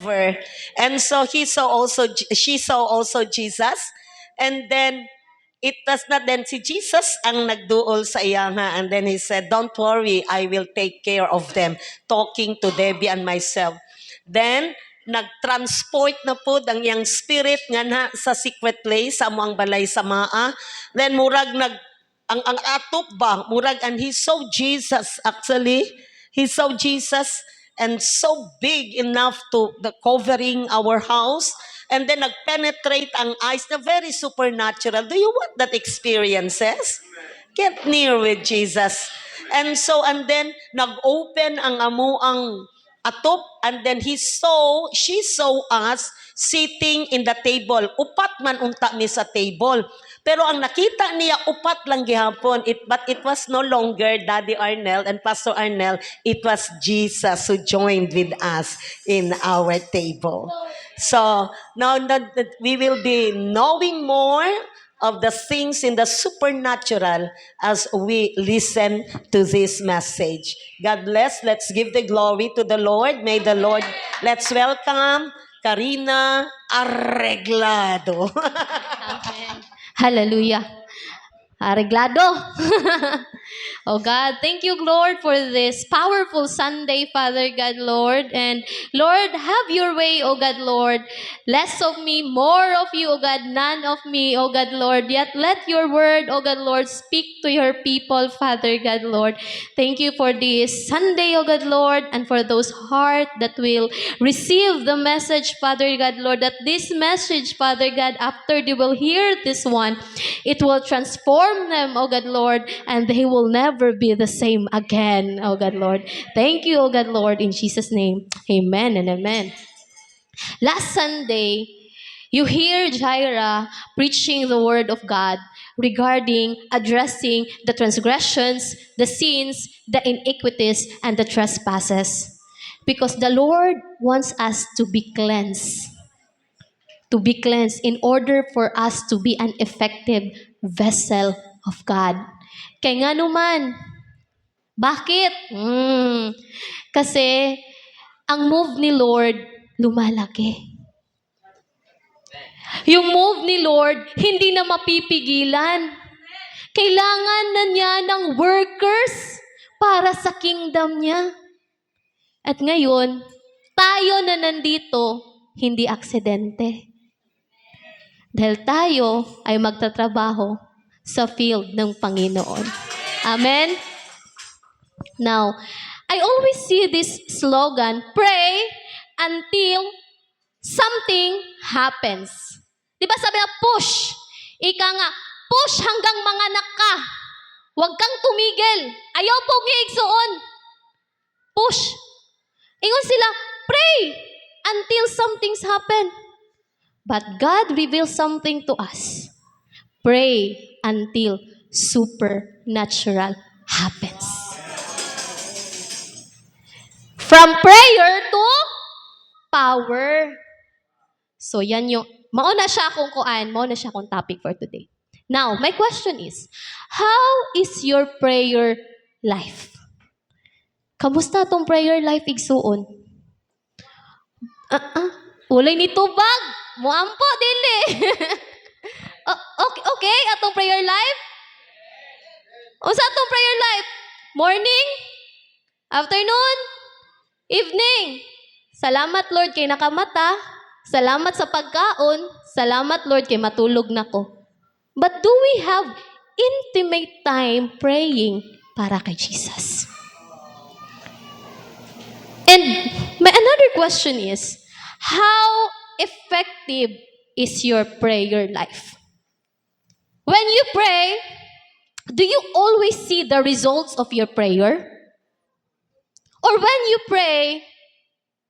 river. And so she saw also Jesus. And then it was not then si Jesus ang nagduol sa iya nga. And then he said, don't worry, I will take care of them. Talking to Debbie and myself. Then, nag-transport na po ang iyang spirit nga na sa secret place, sa amuang balay sa maa. Then, murag ang atop ba, murag, and he saw Jesus actually. He saw Jesus and so big enough to the covering our house. And then nag-penetrate ang eyes na very supernatural. Do you want that experiences? Get near with Jesus. And then nag-open ang amuang atop, and then she saw us sitting in the table. Upat man unta ni sa table. Pero ang nakita niya, upat lang gihapon. But it was no longer Daddy Arnel and Pastor Arnel. It was Jesus who joined with us in our table. So, now that we will be knowing more of the things in the supernatural as we listen to this message. God bless. Let's give the glory to the Lord. May the Lord, let's welcome Karina Arreglado. Amen. Hallelujah. Arreglado. Oh God, thank you, Lord, for this powerful Sunday, Father God, Lord. And Lord, have your way, oh God, Lord. Less of me, more of you, oh God, none of me, oh God, Lord. Yet let your word, oh God, Lord, speak to your people, Father God, Lord. Thank you for this Sunday, oh God, Lord, and for those heart that will receive the message, Father God, Lord, that this message, Father God, after they will hear this one, it will transform them, oh God, Lord, and they will never be the same again, oh God, Lord. Thank you, oh God, Lord, in Jesus' name. Amen and amen. Last Sunday, you hear Jaira preaching the word of God regarding addressing the transgressions, the sins, the iniquities, and the trespasses. Because the Lord wants us to be cleansed. To be cleansed in order for us to be an effective vessel of God. Kaya nga naman, bakit? Kasi ang move ni Lord lumalaki. Yung move ni Lord, hindi na mapipigilan. Kailangan na niya ng workers para sa kingdom niya. At ngayon, tayo na nandito, hindi aksidente. Dahil tayo ay magtatrabaho sa field ng Panginoon. Amen? Now, I always see this slogan, pray until something happens. Di ba sabi na push? Ika nga, push hanggang manganak ka. Huwag kang tumigil. Ayaw po giigsuon. Push. Ingon sila, pray until something's happen. But God reveals something to us. Pray until supernatural happens. From prayer to power. So yan yung, mauna siya akong topic for today. Now, my question is, how is your prayer life? Kamusta tong prayer life igsuon? Ulay ni tubag. Muampo dili. Okay, atong prayer life? Unsa atong prayer life? Morning? Afternoon? Evening? Salamat Lord kay nakamata. Salamat sa pagkaon. Salamat Lord kay matulog nako. But do we have intimate time praying para kay Jesus? And my another question is, how effective is your prayer life? When you pray, do you always see the results of your prayer? Or when you pray,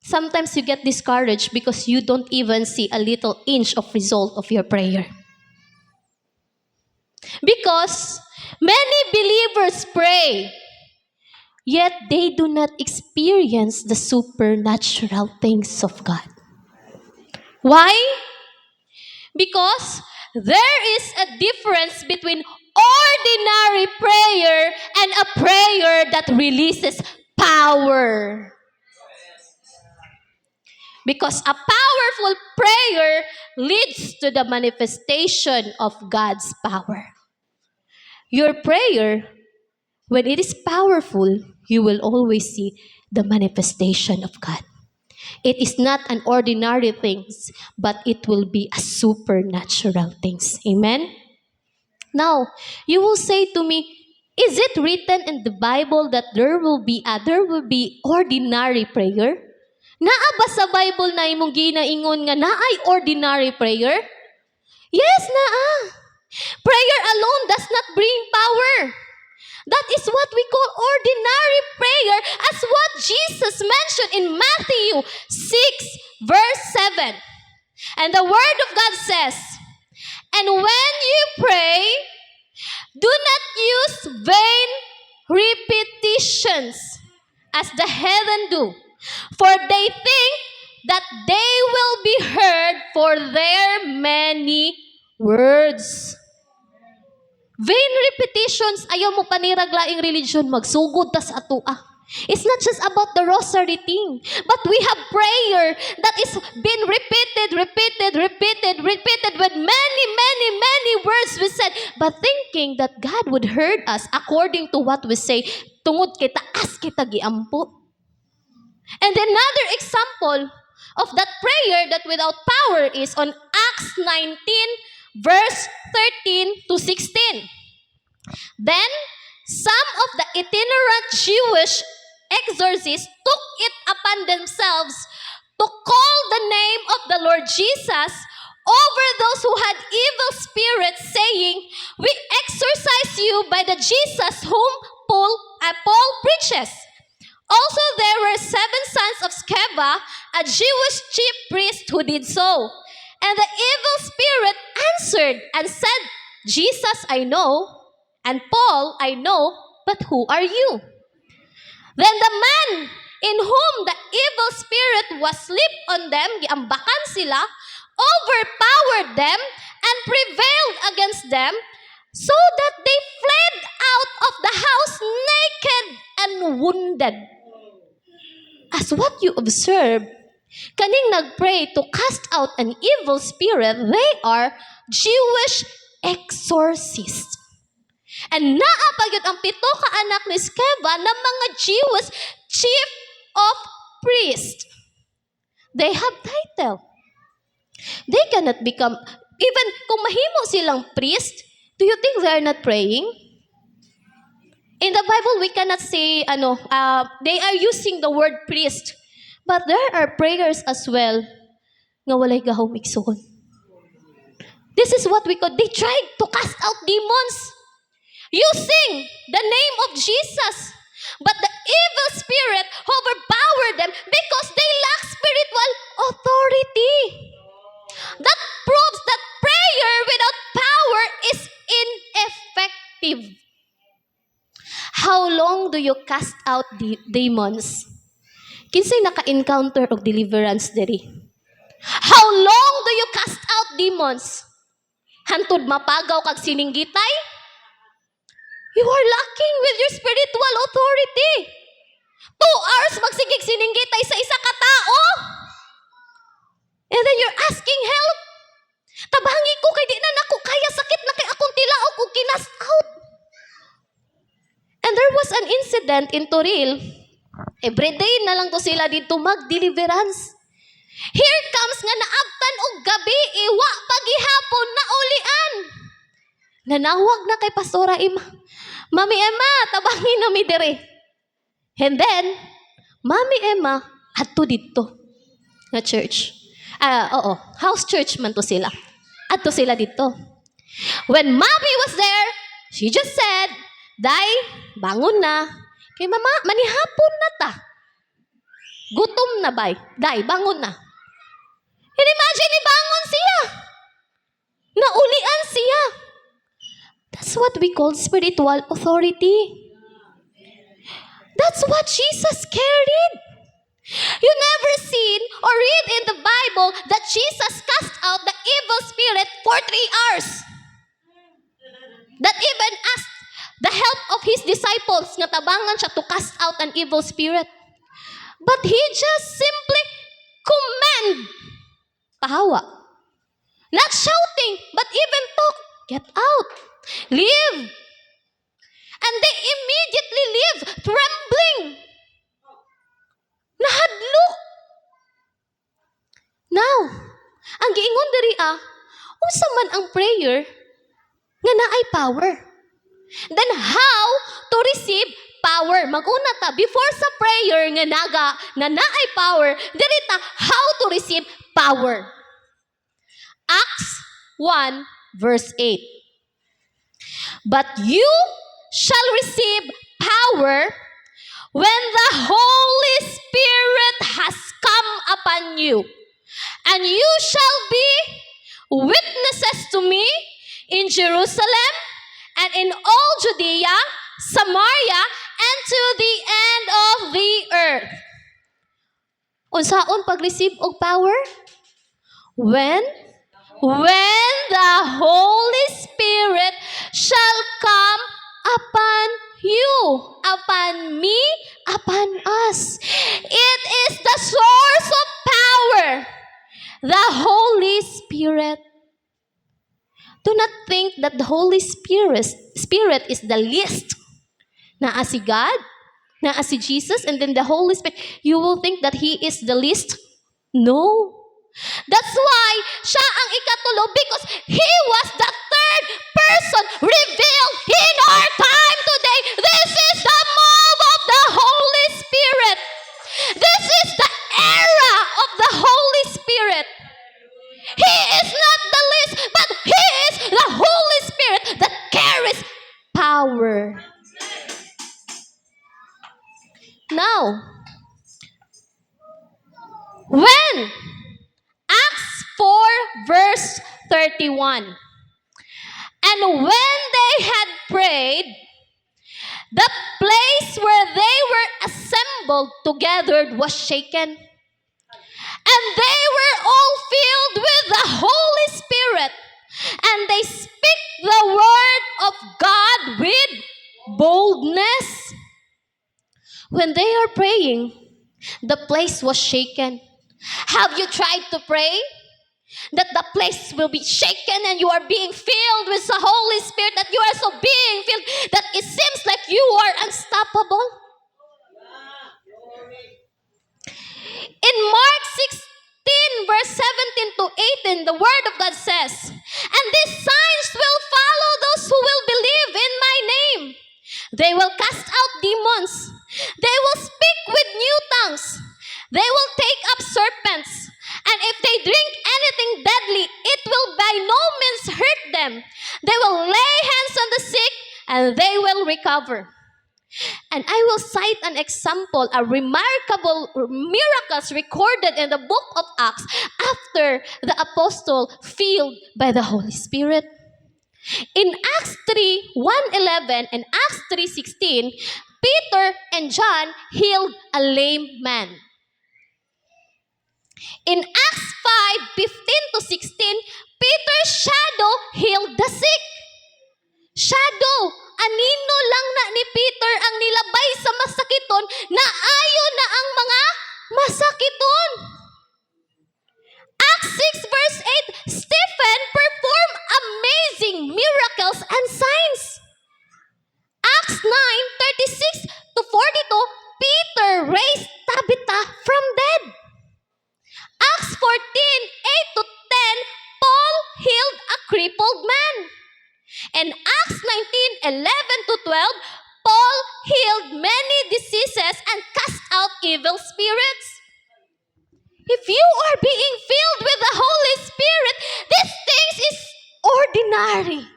sometimes you get discouraged because you don't even see a little inch of result of your prayer. Because many believers pray, yet they do not experience the supernatural things of God. Why? Because there is a difference between ordinary prayer and a prayer that releases power. Because a powerful prayer leads to the manifestation of God's power. Your prayer, when it is powerful, you will always see the manifestation of God. It is not an ordinary things, but it will be a supernatural things. Amen? Now, you will say to me, is it written in the Bible that there will be ordinary prayer? Naa ba sa Bible na imong ginaingon nga naay ordinary prayer? Yes, naa. Prayer alone does not bring power. That is what we call ordinary prayer, as what Jesus mentioned in Matthew 6 verse 7. And the Word of God says, "And when you pray, do not use vain repetitions as the heathen do, for they think that they will be heard for their many words." Vain repetitions, ayaw mo paniraglaing religion, magsugod tas atua. It's not just about the rosary thing, but we have prayer that is been repeated with many words we said, but thinking that God would heard us according to what we say, tungod kita as kita giampo. And another example of that prayer that without power is on Acts 19 verse 13 to 16. Then some of the itinerant Jewish exorcists took it upon themselves to call the name of the Lord Jesus over those who had evil spirits, saying, "We exorcise you by the Jesus whom Paul preaches." Also there were 7 sons of Sceva, a Jewish chief priest, who did so. And the evil spirit answered and said, "Jesus I know, and Paul I know, but who are you?" Then the man in whom the evil spirit was slept on them, giambakan sila, overpowered them, and prevailed against them, so that they fled out of the house naked and wounded. As what you observe, kaning nagpray to cast out an evil spirit, they are Jewish exorcists. And naa pa gyud ang 7 ka anak ni Sceva na mga Jewish chief of priests. They have title. They cannot become, even kung mahimo silang priest, do you think they are not praying? In the Bible, we cannot say, they are using the word priest. But there are prayers as well nga walay gahom igsoon. This is what we call, they tried to cast out demons using the name of Jesus. But the evil spirit overpowered them because they lack spiritual authority. That proves that prayer without power is ineffective. How long do you cast out demons? Kinsay naka-encounter og deliverance diri? How long do you cast out demons? Hantod mapagaw kag sininggitay? You are lacking with your spiritual authority. 2 hours magsigig sininggitay sa isa ka tao. And then you're asking help. Tabangi ko kay di na nako kaya, sakit na kay akong tilaok og kinast out. And there was an incident in Toril. Every day na lang to sila dito mag-deliverance. Here comes nga naabtan og gabi, iwa pagihapon na ulian. Nanawag na kay Pastora Emma. "Mami Emma, tabangi na mi dire." And then, Mami Emma, adto dito na church. House church man to sila. Adto sila dito. When Mami was there, she just said, "Day, bangon na. Kay mama, manihapon na ta. Gutom na bay. Day, bangon na." And imagine, bangon siya. Naulian siya. That's what we call spiritual authority. That's what Jesus carried. You never seen or read in the Bible that Jesus cast out the evil spirit for 3 hours. That even asked the help of his disciples nga tabangan siya to cast out an evil spirit. But he just simply command, pahawa. Not shouting, but even talk, get out, leave. And they immediately leave, trembling. Nahadlok. Now, ang giingon diri unsa man ang prayer nga naay power. Then how to receive power? Mag-una ta before sa prayer nga na naay power, diri ta how to receive power. Acts 1 verse 8. But you shall receive power when the Holy Spirit has come upon you, and you shall be witnesses to me in Jerusalem and in all Judea, Samaria, and to the end of the earth. Unsaon pag-receive og power? When the Holy Spirit shall come upon you, upon me, upon us. It is the source of power, the Holy Spirit. Do not think that the Holy Spirit is the least. Naa si God, naa si Jesus, and then the Holy Spirit. You will think that He is the least? No. That's why siya ang ikatulo, because He was the third person revealed in our time today. This is the move of the Holy Spirit. This is the era of the Holy Spirit. He is not the least, but He is the Holy Spirit that carries power. Now, when Acts 4 verse 31, and when they had prayed, the place where they were assembled together was shaken, and they were all filled with the Holy Spirit, and they speak the word of God with boldness. When they are praying, the place was shaken. Have you tried to pray that the place will be shaken and you are being filled with the Holy Spirit, that you are so being filled that it seems like you are unstoppable? In Mark 16 verse 17 to 18, the word of God says, and these signs will follow those who will believe in my name. They will cast out demons. They will speak with new tongues. They will take up serpents. And if they drink anything deadly, it will by no means hurt them. They will lay hands on the sick and they will recover. And I will cite an example, a remarkable miracles recorded in the book of Acts after the apostle filled by the Holy Spirit. In Acts 3:1-11 and Acts 3:16, Peter and John healed a lame man. In Acts 5:15-16, Peter's shadow healed the sick. Shadow, anino lang na ni Peter ang nilabay sa masakiton na ayo na ang mga masakiton. Acts 6 verse 8, Stephen performed amazing miracles and signs. Acts 9:36-42, Peter raised Tabitha from dead. Acts 14:8-10, Paul healed a crippled man. And Acts 19:11-12, Paul healed many diseases and cast out evil spirits. If you are being filled with the Holy Spirit, these things is ordinary.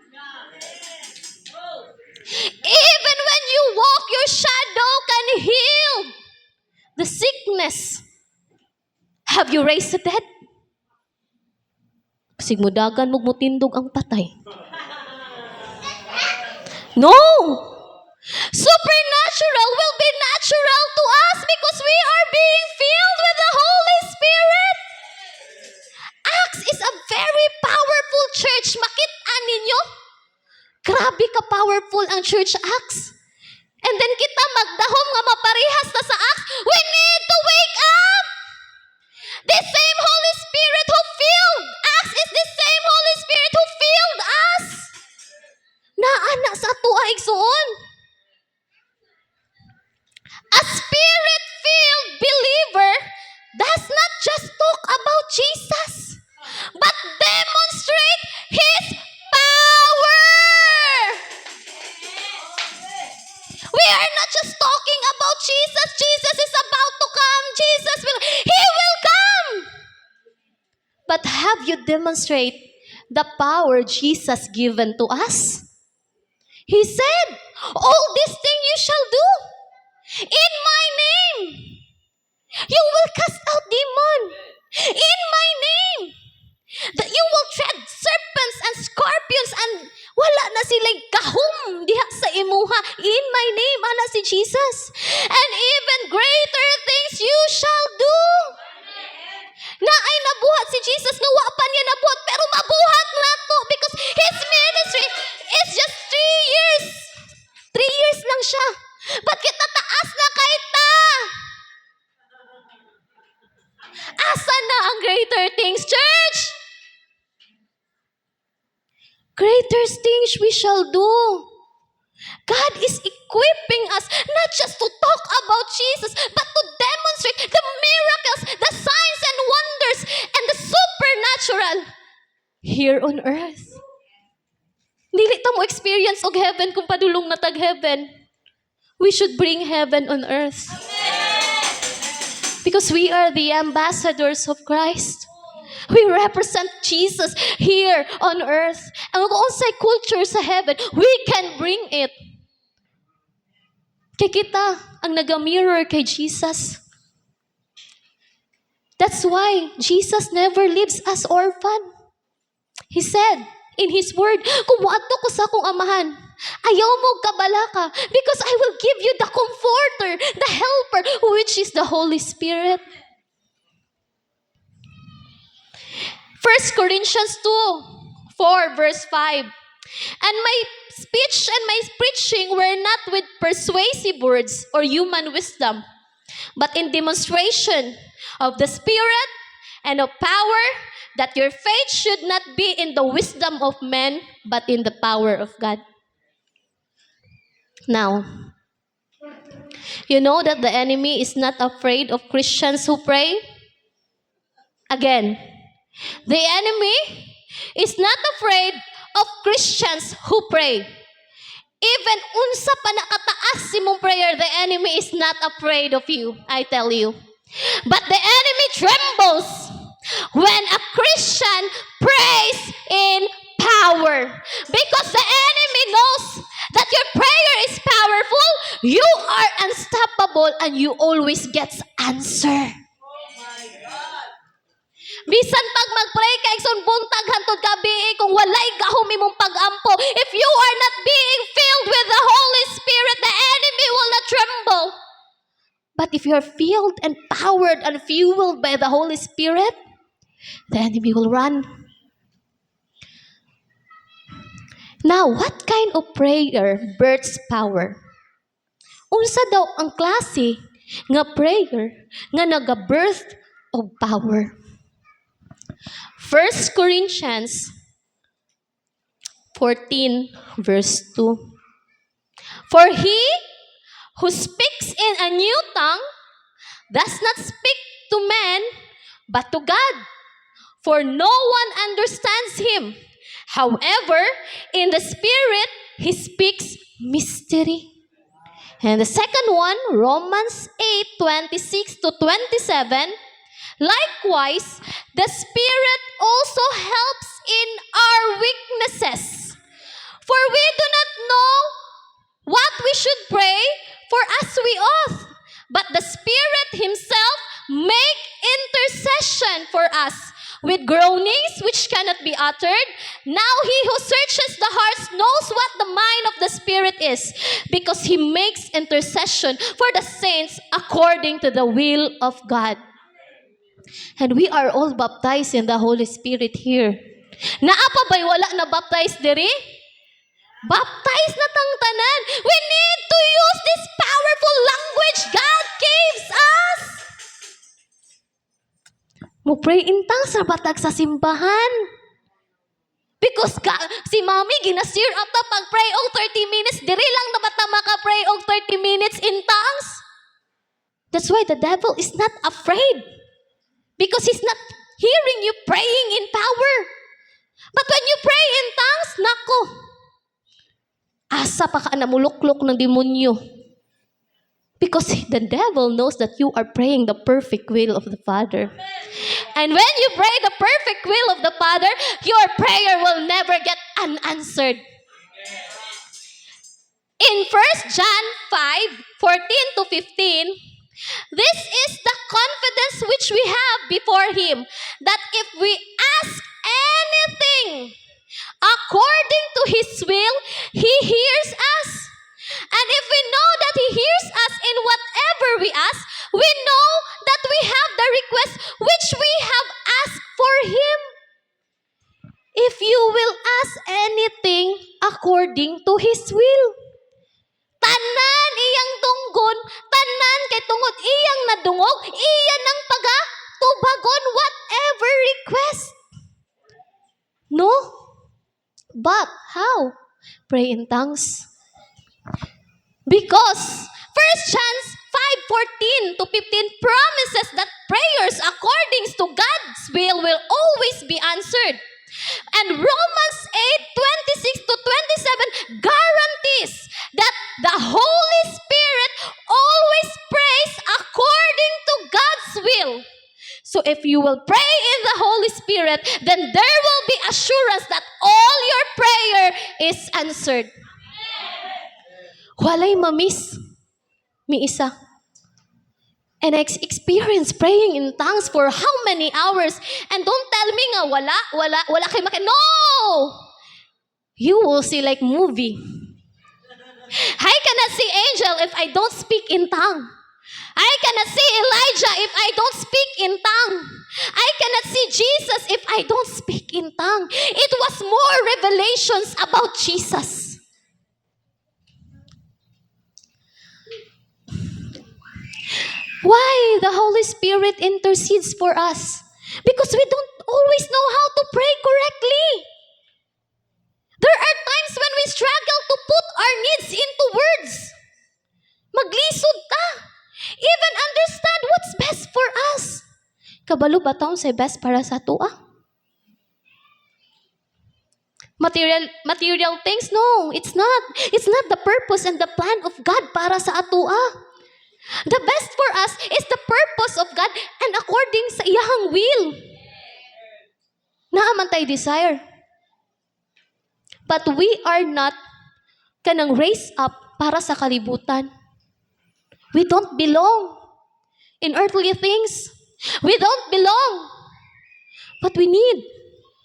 Even when you walk, your shadow can heal the sickness. Have you raised the dead? Sigmudagan mo mutindog ang patay. No! Supernatural will be natural to us because we are being filled with the Holy Spirit. Acts is a very powerful church. Makita ninyo? Grabe ka powerful ang church Acts. And then kita magdahom nga maparihas na sa Acts. We need to wake up! This But have you demonstrate the power Jesus given to us? He said, all these things you shall do in my name. You will cast out demon in my name. That you will tread serpents and scorpions and wala na silang kahum diha sa imuha in my name, ana si Jesus. And even greater things you shall do. Na ay nabuhat si Jesus nga wa pa niya nabuhat pero mabuhat nato because his ministry is just 3 years. 3 years lang siya. But kita taas na kay ta. Asa na ang greater things, church? Greater things we shall do. God is equipping us not just to talk about Jesus, but to demonstrate the miracles, the signs and wonders, and the supernatural here on earth. Dili ta mo experience og heaven kung padulong na tag heaven. We should bring heaven on earth. Because we are the ambassadors of Christ. We represent Jesus here on earth. And kung unsay culture sa heaven, we can bring it. Kay kita ang naga-mirror kay Jesus. That's why Jesus never leaves us orphan. He said in His word, kung moadto ko sa akong amahan, ayaw mo kabalaka because I will give you the comforter, the helper, which is the Holy Spirit. 1 Corinthians 2:4 verse 5. And my speech and my preaching were not with persuasive words or human wisdom, but in demonstration of the Spirit and of power, that your faith should not be in the wisdom of men, but in the power of God. Now, you know that the enemy is not afraid of Christians who pray? Again, the enemy is not afraid of Christians who pray. Even unsa pa nakataas si mong prayer, the enemy is not afraid of you, I tell you. But the enemy trembles when a Christian prays in power. Because the enemy knows that your prayer is powerful, you are unstoppable, and you always get answer. Bisan pag mag-pray ka, ikson buntag hantod gabi, kung walay gahom imong pag-ampo, if you are not being filled with the Holy Spirit, the enemy will not tremble. But if you are filled and powered and fueled by the Holy Spirit, the enemy will run. Now, what kind of prayer births power? Unsa daw ang klase nga prayer nga naga-birth of power? 1 Corinthians 14 verse 2. For he who speaks in a new tongue does not speak to men, but to God, for no one understands him. However, in the Spirit, he speaks mystery. And the second one, Romans 8:26 to 27, likewise, the Spirit also helps in our weaknesses. For we do not know what we should pray for as we ought, but the Spirit Himself make intercession for us with groanings which cannot be uttered. Now He who searches the hearts knows what the mind of the Spirit is, because He makes intercession for the saints according to the will of God. And we are all baptized in the Holy Spirit here. Naa pa ba'y wala na baptized diri? Baptized na tang tanan. We need to use this powerful language God gives us. Mo pray in tongues sa batag sa simbahan. Because si Mami ginasir up ta pag-pray og 30 minutes. Diri lang na bata maka-pray og 30 minutes in tongues. That's why the devil is not afraid. Because he's not hearing you praying in power. But when you pray in tongues, nako, asa pa ka namuluklok ng demonyo. Because the devil knows that you are praying the perfect will of the Father. And when you pray the perfect will of the Father, your prayer will never get unanswered. In 1 John 5:14-15, this is the confidence which we have before Him, that if we ask anything according to His will, He hears us. And if we know that He hears us in whatever we ask, we know that we have the request which we have asked for Him. If you will ask anything according to His will. Tanan iyang tunggon, tanan kay tungod iyang nadungog, iyan ang tubagon whatever request. No? But how? Pray in tongues. Because 1 John 5:14-15 promises that prayers according to God's will always be answered. And Romans 8:26-27 guarantees that the Holy Spirit always prays according to God's will. So if you will pray in the Holy Spirit, then there will be assurance that all your prayer is answered. Walay mamiss. Mi isa. And I experienced praying in tongues for how many hours? And don't tell me nga, wala kayo no! You will see like movie. I cannot see angel if I don't speak in tongue. I cannot see Elijah if I don't speak in tongue. I cannot see Jesus if I don't speak in tongue. It was more revelations about Jesus. Why the Holy Spirit intercedes for us? Because we don't always know how to pray correctly. There are times when we struggle to put our needs into words. Maglisod ta. Even understand what's best for us. Kabalo ba taon say best para sa tua? Material things? No, it's not. It's not the purpose and the plan of God para sa atua. The best for us is the purpose of God and according sa iyahang will. Naaman tayo desire. But we are not kanang raised up para sa kalibutan. We don't belong in earthly things. We don't belong. But we need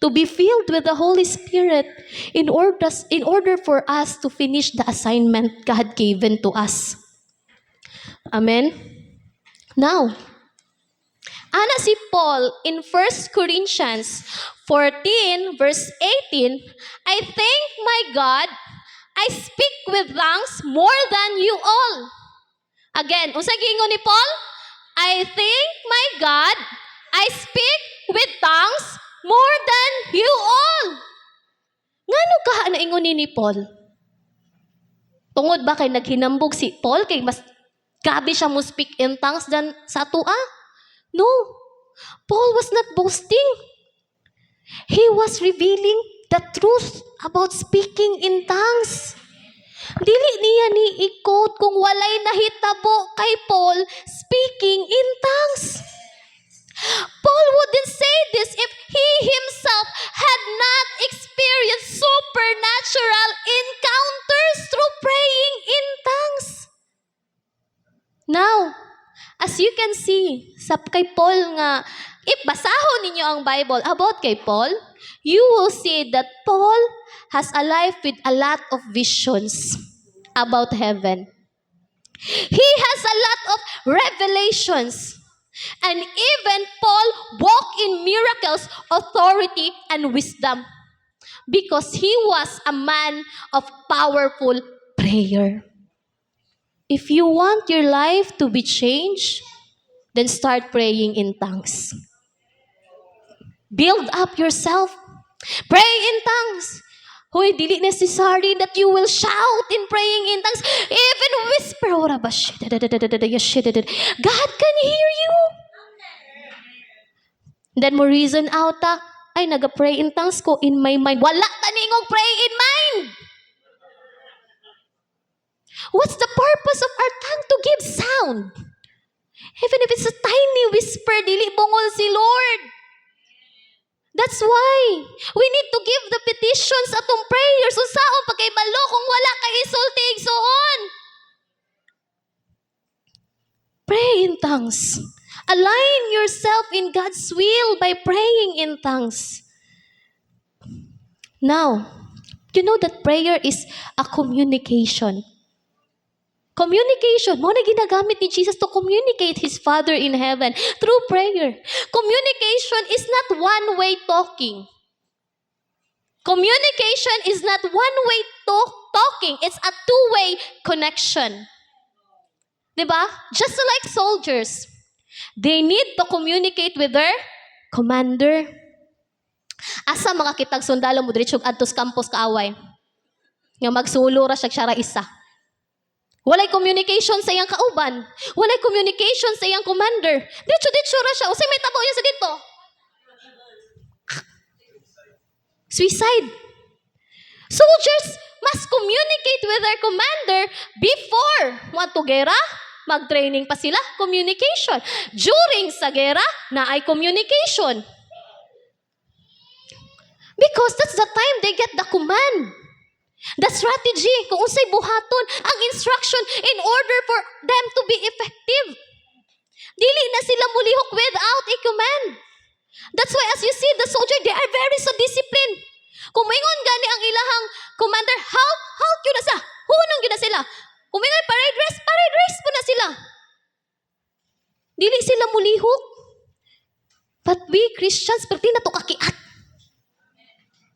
to be filled with the Holy Spirit in order for us to finish the assignment God given to us. Amen? Now, ana si Paul in 1 Corinthians 14 verse 18, I thank my God, I speak with tongues more than you all. Again, unsa giingon ni Paul? I thank my God, I speak with tongues more than you all. Ngano ka naingon ni Paul? Tungod ba kay naghinambog si Paul kay mas grabe siya mo speak in tongues than sa atua? No. Paul was not boasting. He was revealing the truth about speaking in tongues. Dili niya ni i-quote kung walay nahitabo kay Paul speaking in tongues. Paul wouldn't say this if he himself had not experienced supernatural encounters through praying in tongues. Now, as you can see, sa kay Paul nga, if basahon ninyo ang Bible about kay Paul, you will see that Paul has a life with a lot of visions about heaven. He has a lot of revelations. And even Paul walked in miracles, authority, and wisdom because he was a man of powerful prayer. If you want your life to be changed, then start praying in tongues. Build up yourself. Pray in tongues. Hoy, dili necessary that you will shout in praying in tongues. Even whisper. God can hear you. Then mo reason out ay naga-pray in tongues ko in my mind. Wala taningog pray in mind. What's the purpose of our tongue? To give sound. Even if it's a tiny whisper, dili bungol si Lord. That's why we need to give the petitions atong prayers unsaon pagkaybalo kung wala kay isulti igsoon. Pray in tongues. Align yourself in God's will by praying in tongues. Now, you know that prayer is a communication. Communication, mo na ginagamit ni Jesus to communicate His Father in heaven through prayer. Communication is not one-way talking. Communication is not one-way talking. It's a two-way connection. Diba? Just like soldiers. They need to communicate with their commander. Asa makakitag sundalo mo diretsyo adtos campus kaaway. Nga magsulo ra siya isa. Walay communication sa iyang kauban. Walay communication sa iyang commander. Ditso ra siya. Usay may tabo niya sa dito. Suicide. Soldiers must communicate with their commander before want to gera. Mag-training pa sila. Communication. During sa gera, na ay communication. Because that's the time they get the command. The strategy, kung unsay buhaton, ang instruction in order for them to be effective. Dili na sila mulihok without a command. That's why as you see, the soldier, they are very so disciplined. Kung maingon gani ang ilahang commander, halt yun na sa. Hunong yun na sila. Kung maingon parade race po na sila. Dili sila mulihok. But we Christians, perti na to kakiat.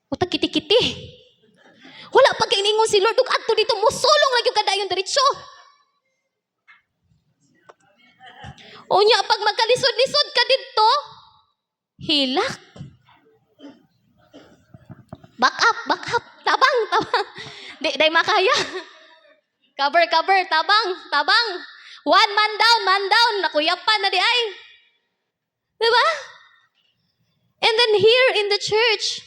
O kiti-kiti. Wala pa kainingon si Lord, kung adto dito, musulong lang yung kadayon diretsyo. O niya, pag magkalisod-lisod ka dito, hilak. Back up. Tabang. Di makaya. Cover, tabang. One man down. Nakuyapan na di ay. Diba? And then here in the church,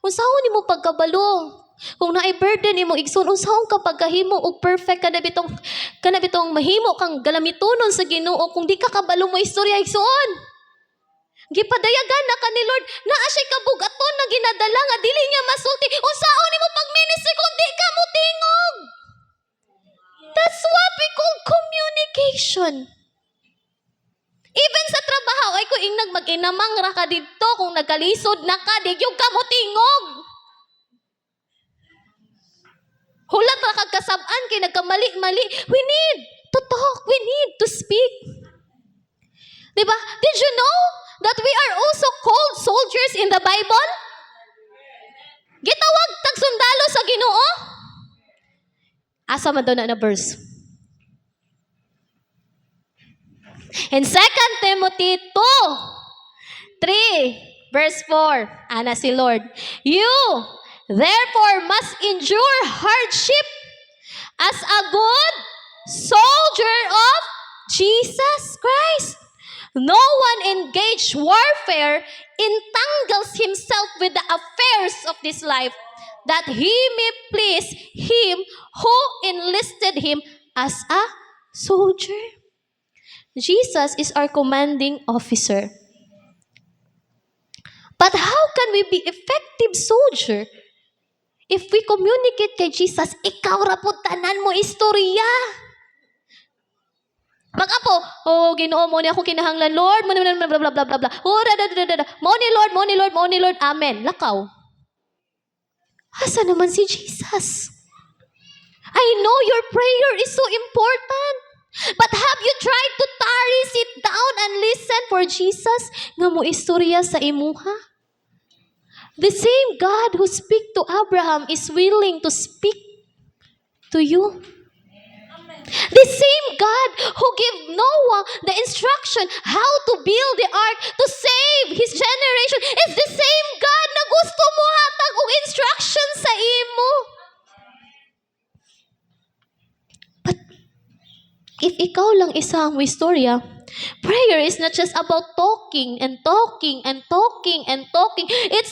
unsahon ni mo pagkabalo. Kung naay burden imo igsoon, unsahon ka pagkahimo og perfect kana bitong mahimo kang galamitunon sa Ginoo kung di ka kabalo mo istorya igsoon. Gipadayagan na ka ni Lord, naa siya kabugaton na ginadala nga dili niya masulti. Unsaon nimo pag-ministry kung di ka mutingog? That's what we call communication. Even sa trabaho, ay ko ingnag mag-inamang ra ka dito kung nagkalisod na ka, di yung ka mutingog. Hulat ra kag kasab-an kay nagkamali-mali. We need to talk, we need to speak. Diba? Did you know that we are also called soldiers in the Bible? Gitawag tag sundalo sa Ginoo. Asa man daw na verse? In 2 Timothy 2:3 verse 4, ana si Lord, you therefore must endure hardship as a good soldier of Jesus Christ. No one engaged warfare entangles himself with the affairs of this life, that he may please him who enlisted him as a soldier. Jesus is our commanding officer. But how can we be effective soldier if we communicate kay Jesus, ikaw ra pud tanan mo istorya? Magapo, Ginoo mo ni ako kinahanglan, Lord, mo ni bla bla bla bla bla. Mo ni Lord, amen. Lakaw. Asa naman si Jesus? I know your prayer is so important. But have you tried to tarry, sit down, and listen for Jesus nga mo istorya sa imuha? The same God who speak to Abraham is willing to speak to you. The same God who gave Noah the instruction how to build the ark to save his generation is the same God na gusto mo hatag og instruction sa imo. But if ikaw lang isa ang istorya, prayer is not just about talking. It's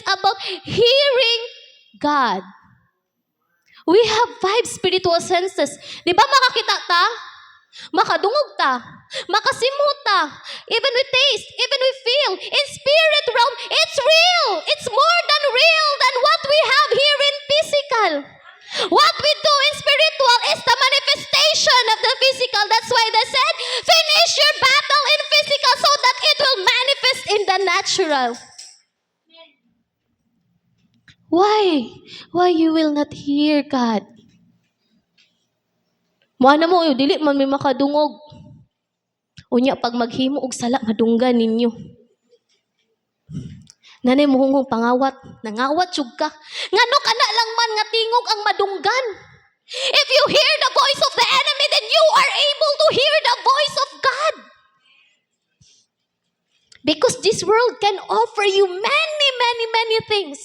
about hearing God. We have 5 spiritual senses. Di ba makakita ta? Makadungog ta? Makasimot ta? Even we taste, even we feel. In spirit realm, it's real. It's more than real than what we have here in physical. What we do in spiritual is the manifestation of the physical. That's why they said, finish your battle in physical so that it will manifest in the natural. Why? Why you will not hear God? Moana mo, dili man may makadungog. Unya, pag maghimo og sala, madunggan ninyo. Nanay mo hungong pangawat, nangawat syug ka. Ngano ka na lang man nga tingog ang madunggan. If you hear the voice of the enemy, then you are able to hear the voice of God. Because this world can offer you many, many, many things.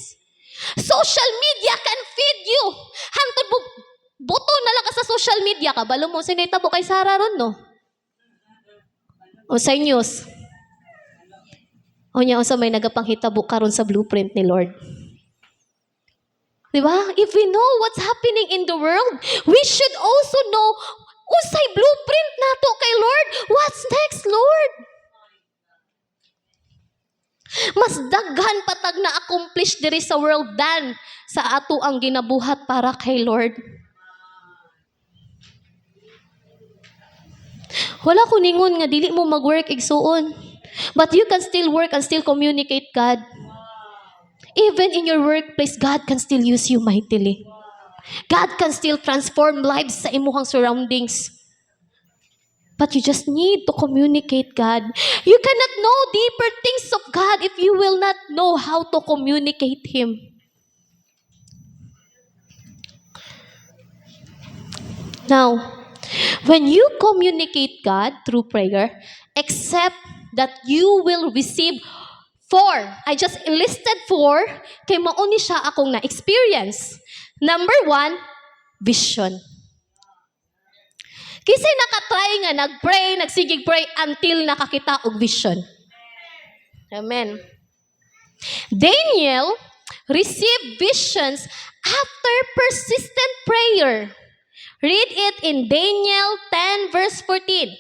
Social media can feed you. Hantod mo, buto na lang ka sa social media ka. Balo mo, sinitabo kay Sarah ron, no? O sa news. O niya, o sa may nagapanghitabo karon sa blueprint ni Lord. Diba? If we know what's happening in the world, we should also know usay blueprint nato kay Lord. What's next, Lord? Mas daghan patag na accomplish diri sa world than sa ato ang ginabuhat para kay Lord. Wala ko ningon nga dili mo mag-work igsuon. But you can still work and still communicate God. Even in your workplace, God can still use you mightily. God can still transform lives sa imuhang surroundings. But you just need to communicate God. You cannot know deeper things of God if you will not know how to communicate Him. Now, when you communicate God through prayer, accept that you will receive 4. I just listed 4 kay mauni siya akong na-experience. Number 1, vision. Kasi nakatry nga, nag-pray, nagsigig pray until nakakita og vision. Amen. Daniel received visions after persistent prayer. Read it in Daniel 10 verse 14.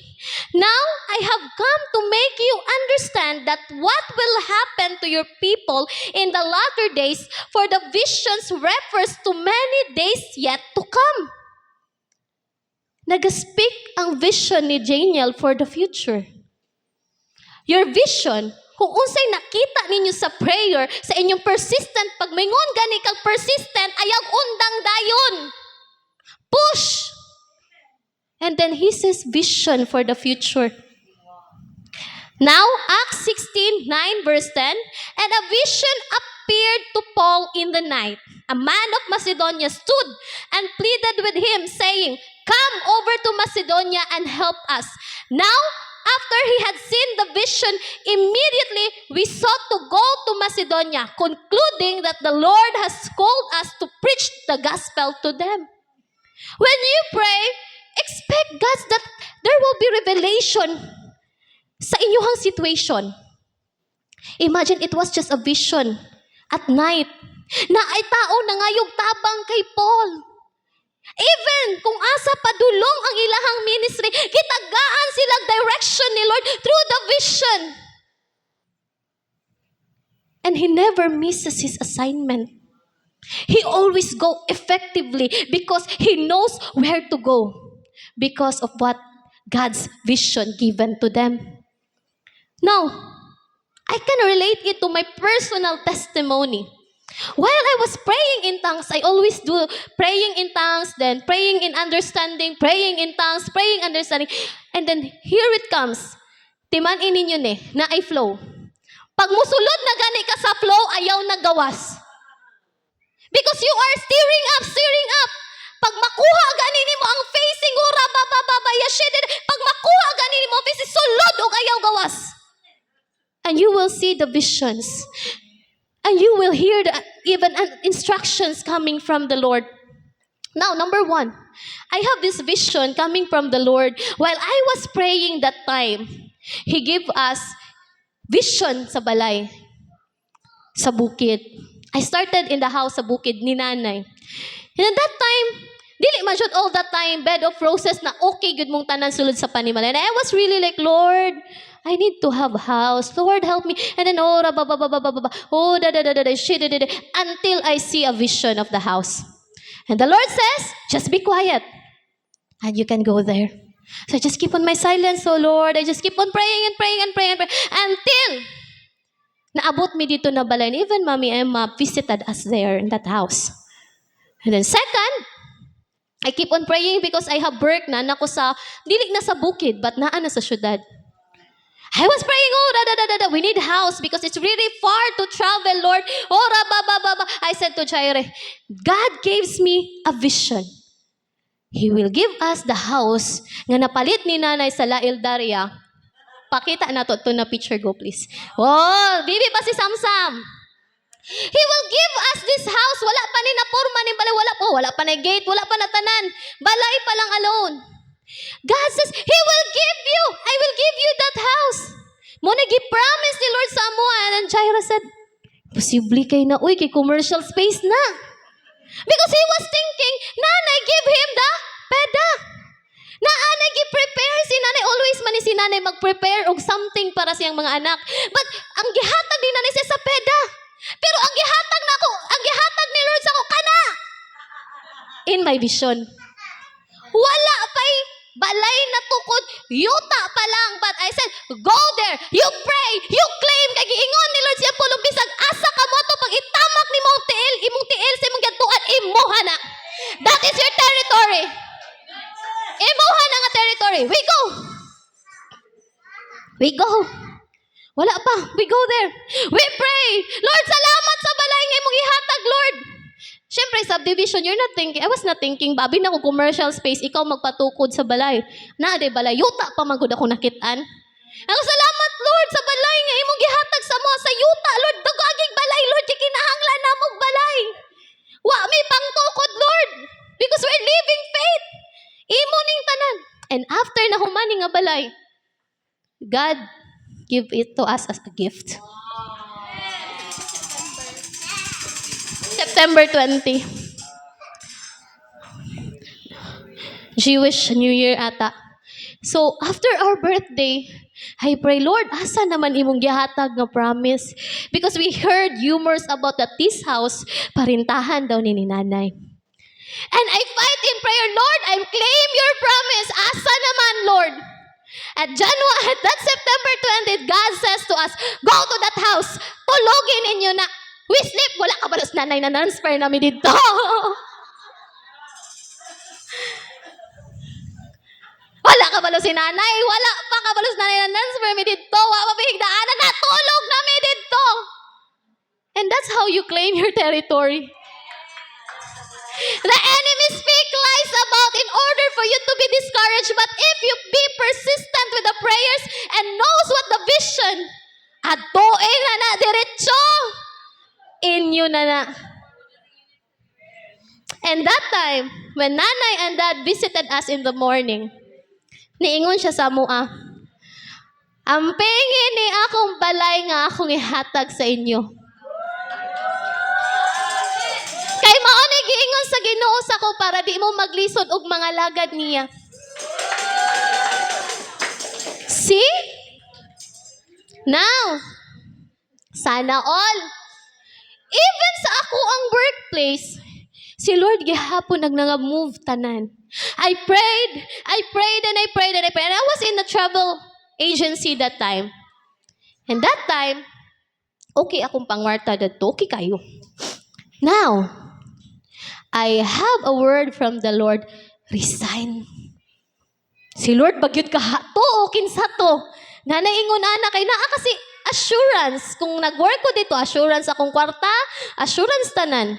Now I have come to make you understand that what will happen to your people in the latter days, for the visions refers to many days yet to come. Nag-speak ang vision ni Daniel for the future. Your vision, kung unsay nakita ninyo sa prayer, sa inyong persistent, pag mingon gani kag persistent, ayag undang dayon. Push! And then he says vision for the future. Now, Acts 16:9 verse 10, and a vision appeared to Paul in the night. A man of Macedonia stood and pleaded with him, saying, "Come over to Macedonia and help us." Now, after he had seen the vision, immediately we sought to go to Macedonia, concluding that the Lord has called us to preach the gospel to them. When you pray, expect God that there will be revelation sa inyong situation. Imagine it was just a vision at night na ay tao na ngayog tabang kay Paul. Even kung asa padulong ang ilahang ministry, gitagaan silang direction ni Lord through the vision. And he never misses his assignment. He always go effectively because he knows where to go because of what God's vision given to them. Now, I can relate it to my personal testimony. While I was praying in tongues, I always do praying in tongues, then praying in understanding, praying in tongues, praying understanding. And then here it comes. Timan-in ninyo na ay flow. Pag musulod na gani ka sa flow, ayaw nagawas. Because you are steering up, steering up. Pag makuha ganin mo ang facing ura babababa pag makuha ganin mo facing sulod og ayaw gawas. And you will see the visions. And you will hear the even instructions coming from the Lord. Now, number 1, I have this vision coming from the Lord. While I was praying that time, He gave us vision sa balay, sa bukid. I started in the house sa bukid ni nanay. And at that time, dili man jud all that time, bed of roses na okay good mong tanan sulod sa panimalay. And I was really like, Lord, I need to have a house. Lord, help me. And then, oh, until I see a vision of the house. And the Lord says, just be quiet. And you can go there. So I just keep on my silence, oh Lord. I just keep on praying and praying and praying and praying. Until naabot mi dito na balay. And even Mommy Emma visited us there in that house. And then second, I keep on praying because I have work na nako sa, dili na sa bukid, but naa na sa syudad. I was praying, oh, we need house because it's really far to travel, Lord. Oh, I said to Jaire, God gives me a vision. He will give us the house nga napalit ni nanay sa La Ildaria. Pakita na to na picture, go please. Oh, bibi pa si Samsam. He will give us this house. Wala pa ni na porma ni balay, wala pa na gate, wala pa na tanan. Balay pa lang alone. God says, He will give you. I will give you that house. Muna gi-promise ni Lord sa amuha. And Jaira said, posible kay na, uy, kay commercial space na. Because he was thinking, nanay, give him the peda. Naanay gi-prepare si nanay. Always man ni si nanay mag-prepare og something para siyang mga anak. But ang gihatag ni nanay siya sa peda. Pero ang gihatag na ako, ang gihatag ni Lord sa ako, kana. In my vision. Wala pa'y balay na tukod, yuta pa lang. But I said, go there, you pray, you claim, kay giingon ni Lord siya pulong bisag, asa ka mo to pag itamak ni mong tiil sa imong gantuan, imuha na. That is your territory. Imuha na nga territory. We go. We go. Wala pa. We go there. We pray. Lord, salamat sa balay nga imong ihatag, Lord. Siyempre, subdivision, you're not thinking, I was not thinking, babi na ko commercial space, ikaw magpatukod sa balay. Naaday balay, yuta pa magud ako nakitaan. Ako, salamat, Lord, sa balay nga imong gihatag sa mga sa yuta, Lord, dagagig balay, Lord, di kinahanglan na mong balay. Wa, may pangtukod, Lord, because we're living faith. Imo ning tanan. And after na humani nga balay, God give it to us as a gift. September 20. Jewish New Year ata. So, after our birthday, I pray, Lord, asa naman imong gihatag nga promise? Because we heard rumors about that this house, parintahan daw ni nanay. And I fight in prayer, Lord, I claim your promise. Asa naman, Lord? At that September 20th, God says to us, go to that house, tulogin ninyo na. We sleep. Wala ka balos nanay na transfer namin dito. Wala ka balos si nanay. Wala pa ka balos nanay na transfer namin dito. Wala pa bihigdaanan. Natulog namin dito. And that's how you claim your territory. The enemy speak lies about in order for you to be discouraged. But if you be persistent with the prayers and knows what the vision, atuin na diretso. Inyo na. And that time, when nanay and dad visited us in the morning, niingon siya sa mua, ampingin ni akong balay nga akong ihatag sa inyo. Kay mao ni giingon sa Ginoo sa ko para di mo maglisod og mga lagad niya. See? Now, sana all. Even sa ako ang workplace, si Lord gihapon nag-move tanan. I prayed, and I prayed. And I was in the travel agency that time. And that time, okay akong pangwarta dadto, okay kayo. Now, I have a word from the Lord, resign. Si Lord, bagyot ka to, kinsa to. Nanaingon ana kay naa kasi assurance. Kung nag-work ko dito, assurance akong kwarta, assurance tanan.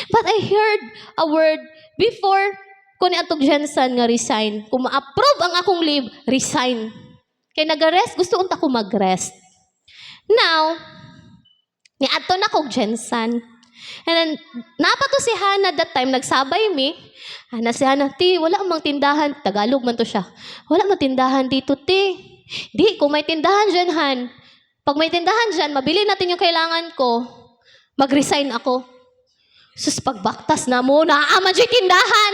But I heard a word before ko ni atog Jensen nga resign. Kung ma-approve ang akong leave, resign. Kaya nag-rest, gusto unta ko mag-rest. Now, ni ato na kong Jensen. And then, napato si Hannah that time, nagsabay mi. Na si Hannah, ti, wala mang tindahan. Tagalog man to siya. Wala mang tindahan dito, ti. Di, kung may tindahan dyan, Han. Pag may tindahan dyan, mabili natin yung kailangan ko. Mag-resign ako. Sus, pagbaktas na mo, naaaman siya tindahan.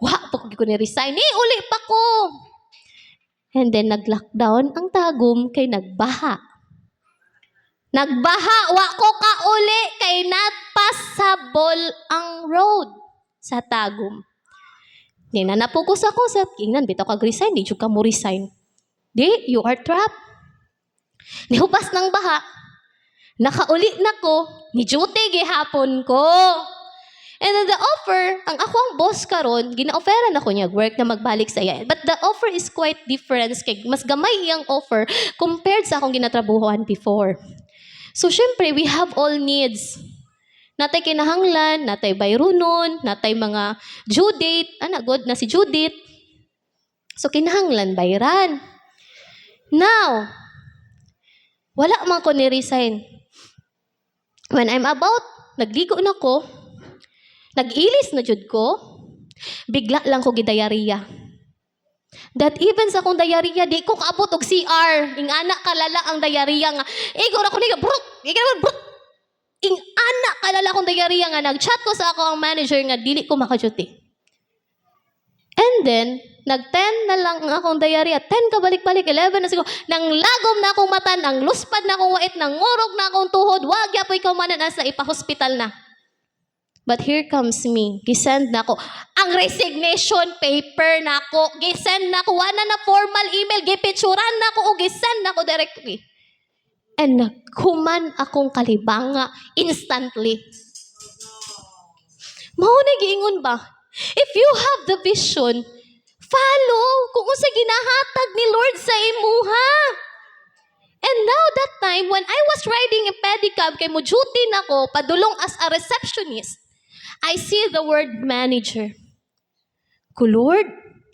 Pag ko ni-resign, uli pa ko. And then, nag-lockdown ang Tagum kay nagbaha. Nagbaha, wa ko ka uli kay not passable ang road sa Tagum. Ninanapokus ako sa ingnan, bitaw kag-resign, di ka mo resign. Di, you are trapped. Nihupas ng baha, nakauli na ko, ni duty gihapon ko. And then the offer, ang ako ang boss karon, gina-offeran ako niya work na magbalik sa iya. But the offer is quite different. Kay mas gamay iyang offer compared sa akong ginatrabuhuan before. So, syempre, we have all needs. Natay kinahanglan, natay bayrunon, natay mga due date. God na si Judith. So, kinahanglan bayran. Now, wala man ko ni-resign. When I'm about, nagligo na ko, nag-ilis na jud ko, bigla lang ko gidayariya. That even sa akong diarrhea, di ko kaabot og CR. Ing anak kalala ang diarrhea nga. Igor ako niya, brut! Ing anak kalala akong diarrhea nga. Nag-chat ko sa ako ang manager nga, dili ko makaduty. And then, nag-10 na lang ang akong diarrhea. 10 ka balik-balik, 11 na siguro. Nang lagom na akong mata, nang luspad na akong wait, nang ngurog na akong tuhod, wag ya po ikaw manan sa ipa-hospital na. But here comes me. Gisend na ko. Ang resignation paper na ko. Gisend na ko. Wala na formal email. Gipitsuran na ko. O gisend na ko directly. And naghuman akong kalibanga instantly. Mao na giingon ba? If you have the vision, follow kung unsa ginahatag ni Lord sa imuha. And now that time, when I was riding a pedicab, kay mo duty na ko, padulong as a receptionist, I see the word manager. Ko Lord,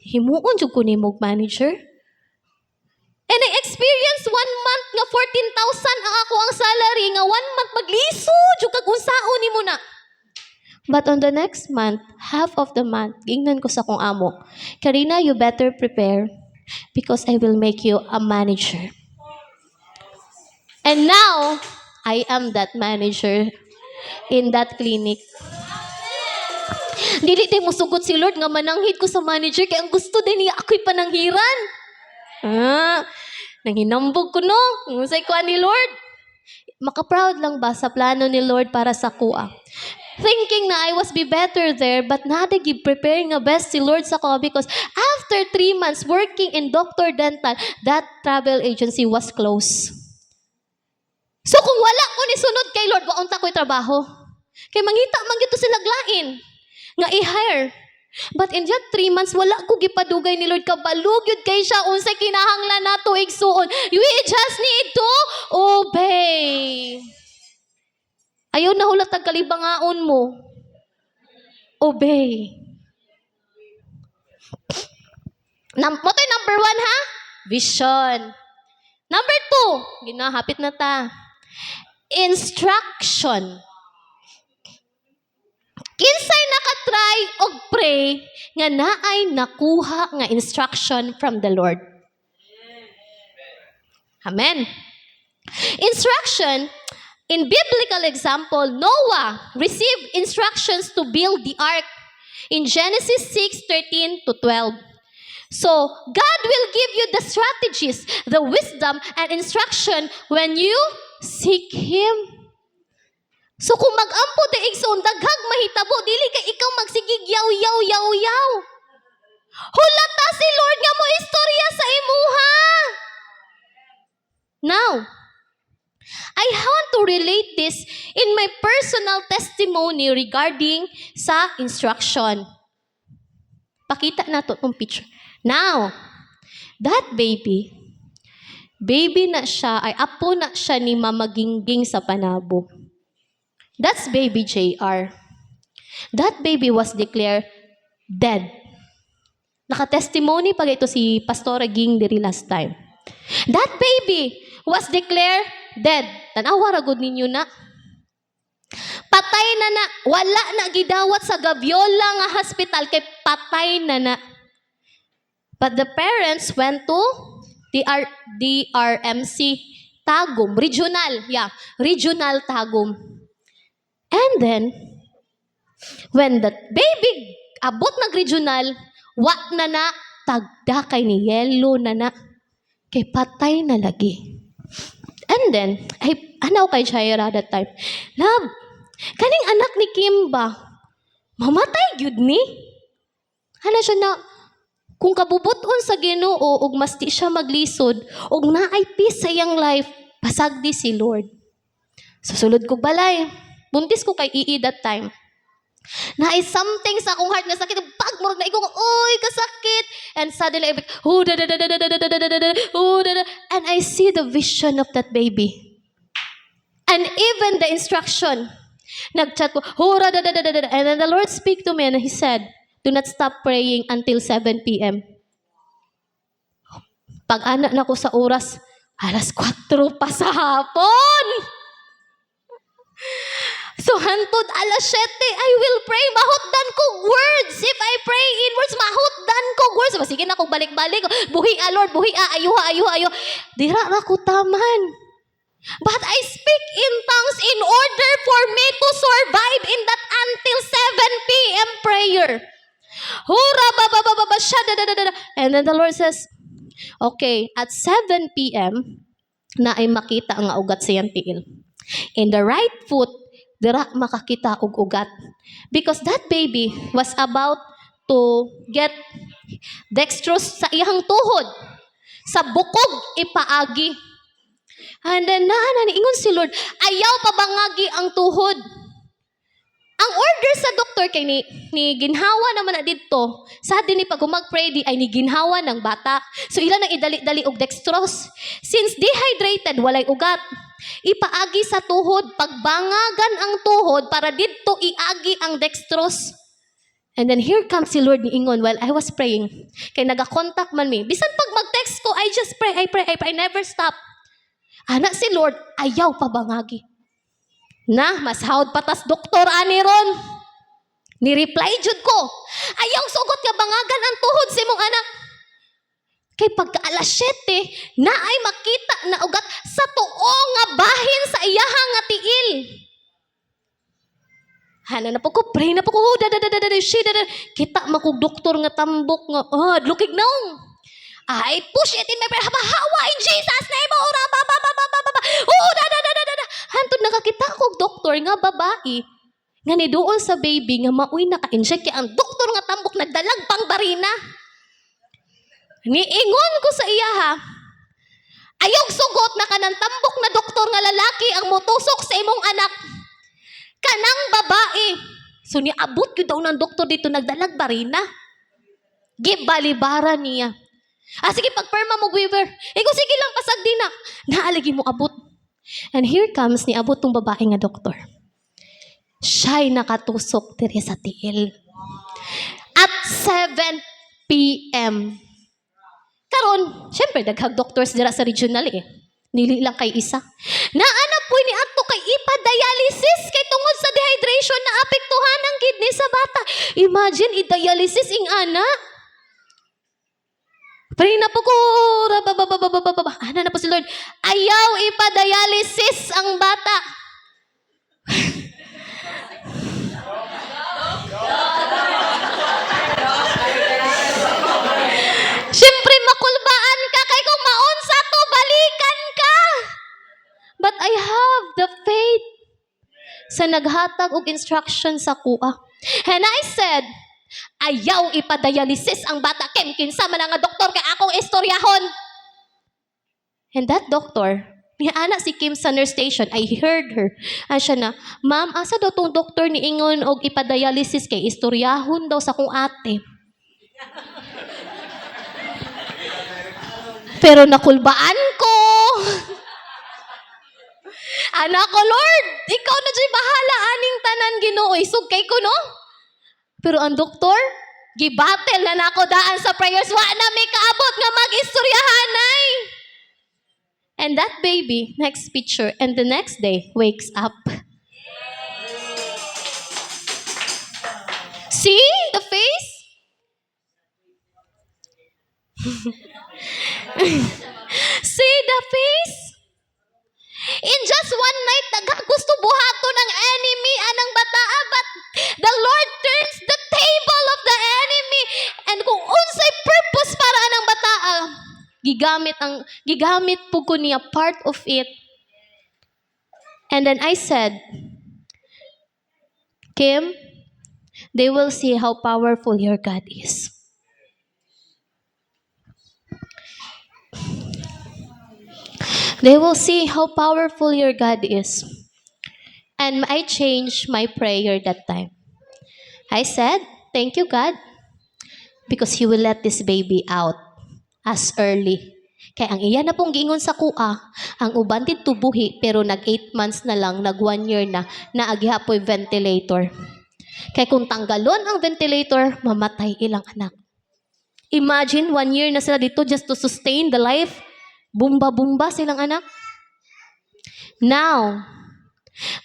himuon jud ko nimog manager. And I experienced 1 month nga 14,000 ang ako ang salary nga 1 month magliso jud kag unsaon nimo na. But on the next month, half of the month, gingnan ko sa kong amo, Karina, you better prepare because I will make you a manager. And now, I am that manager in that clinic. Dili tayo musugot si Lord nga mananghid ko sa manager kaya ang gusto din niya ako'y pananghiran. Nanghinambog ko no. Unsay kuan ni Lord. Maka-proud lang ba sa plano ni Lord para sa kuha. Thinking na I was be better there but nada give preparing nga best si Lord sa kuha because after 3 months working in Dr. Dental, that travel agency was closed. So kung wala ko ni sunod kay Lord, waunta ko'y trabaho. Kay mangita man gito sila glain nga i-hire. But in that 3 months, wala ko gipadugay ni Lord. Kabalug yun kay siya. Unsay kinahanglan na to igsuon. We just need to obey. Ayaw na hulat ang kalibangaon mo. Obey. Motoy number 1 ha? Vision. Number 2, ginahapit na ta. Instruction. Kinsay nakatry og pray nga naay nakuha nga instruction from the Lord. Amen. Instruction, in biblical example, Noah received instructions to build the ark in Genesis 6:13 to 12. So, God will give you the strategies, the wisdom, and instruction when you seek Him. So kung mag-ampo te igsoon daghag mahitabo dili kay ikaw magsigig yaw. Hulata si Lord nga mo istorya sa imuha. Now, I want to relate this in my personal testimony regarding sa instruction. Pakita na to tong picture. Now, that baby na siya, ay apo na siya ni Mama Gingging sa Panabo. That's baby JR. That baby was declared dead. Naka-testimony pag ito si Pastora Ging diri last time. That baby was declared dead. Tanawa ra gud ninyo na. Patay na. Wala na gidawat sa Gaviola nga hospital kay patay na. But the parents went to DRMC Tagum, regional Tagum. And then, when that baby abot nag regional, wa na tagda kay ni yellow na kay patay na lagi. And then, ay anaw kay Jaira that time. Love, kaning anak ni Kimba, mamatay gyud ni. Ana siya na, kung kabubuton sa Ginoo ug mas di siya maglisod ug naay peace sa iyang life, pasagdi si Lord. Susulod ko balay. Buntis ko kay ii that time. Naay something sa akong heart nga sakit. Pag murag na ikong, oy, kasakit. And suddenly, and I see the vision of that baby. And even the instruction. Nagchat ko, and then the Lord speak to me and He said, do not stop praying until 7 p.m. Pag anak na ko sa oras, alas 4 pa sa hapon. So hantod alas 7, I will pray. Mahutdan ko words. If I pray in words, mahutdan ko words. Sige na kong balik-balik. Buhi Lord, buhi ayuha. Dira na ko taman. But I speak in tongues in order for me to survive in that until 7 p.m. prayer. Hura baba shada. And then the Lord says, okay, at 7 p.m. na ay makita ang ugat sa iyang tiil. In the right foot, dira makakita og ugat. Because that baby was about to get dextrose sa iyang tuhod. Sa bukog ipaagi. And then ingon si Lord, ayaw pabangagi ang tuhod. Ang order sa doktor kay ni ginhawa naman na dito. Sa din ni pag mag-pray di ay ni ginhawa ng bata. So ila nang idali-dali og dextrose. Since dehydrated, walay ugat. Ipaagi sa tuhod, pagbangagan ang tuhod para dito iagi ang dextrose. And then here comes si Lord ni ingon while I was praying. Kay naga-contact man mi. Bisan pag mag-text ko, I just pray, I never stop. Ana si Lord, ayaw pabangagi. Na, mas hawd patas doktor ani ron. Ni-reply jud ko. Ayaw sugot nga bangagan ang tuhod sa imong anak. Kay pagka alas 7, na ay makita na ugat sa tuo nga bahin sa iyaha nga tiil. Hana na po ko, pray na po ko, kita makog doktor nga tambok nga, lukig naong. I push it in my prayer, hawa in Jesus' name, hantod nakakita ko doktor nga babae, nga niduol sa baby nga mauy naka-inject kaya ang doktor nga tambok nagdalag pang barina. Niingon ko sa iya ayog sugot na kanang tambok na doktor nga lalaki ang motusok sa imong anak. Kanang babae. So niabot ko daw ng doktor dito nagdalag barina. Gibalibara niya. Sige pagperma mo Weaver. Ikaw sige lang pasagdi na. Naalagi mo abot. And here comes ni abot tong babae nga doktor. Siya'y nakatusok diri sa tiil. At 7 p.m. Karon, syempre daghang doctors dira sa regional Nili lang kay isa. Naana po ni adto kay ipa-dialysis kay tungod sa dehydration na apektuhan ang kidney sa bata. Imagine i-dialysis ing ana. Pray na po ko. Ana na po si Lord. Ayaw ipa-dialysis ang bata. Siyempre makulbaan ka kay kung maunsa to balikan ka. But I have the faith sa naghatag og instruction sa kuha. And I said, ayaw ipa-dialysis ang bata Kim kinsa man nga doktor kay akong istoryahon. And that doctor, ni ana si Kim sa nurse station, I heard her. Ay siya na, ma'am, asa daw tong doktor ni ingon og ipa-dialysis kay istoryahon daw sa kong ate. Pero nakulbaan ko. Anak ko, Lord, ikaw na dyan bahala aning tanan Ginoo. Isugkay ko, no? Pero ang doktor, gibatel na nako daan sa prayers. Wa na may kaabot nga mag-istoryahanay. And that baby, next picture, and the next day, wakes up. See the face? See the face? In just one night, gusto buhato ng enemy, anang gigamit po ko niya part of it. And then I said, Kim, they will see how powerful your God is. They will see how powerful your God is. And I changed my prayer that time. I said, thank you, God, because you will let this baby out as early. Kaya ang iya na pong giingon sa kuha, ang uban dito buhi, pero nag 8 months na lang, nag 1 year na, naagiha po'y ventilator. Kaya kung tanggalon ang ventilator, mamatay ilang anak. Imagine, 1 year na sila dito just to sustain the life. Bumba-bumba silang anak. Now,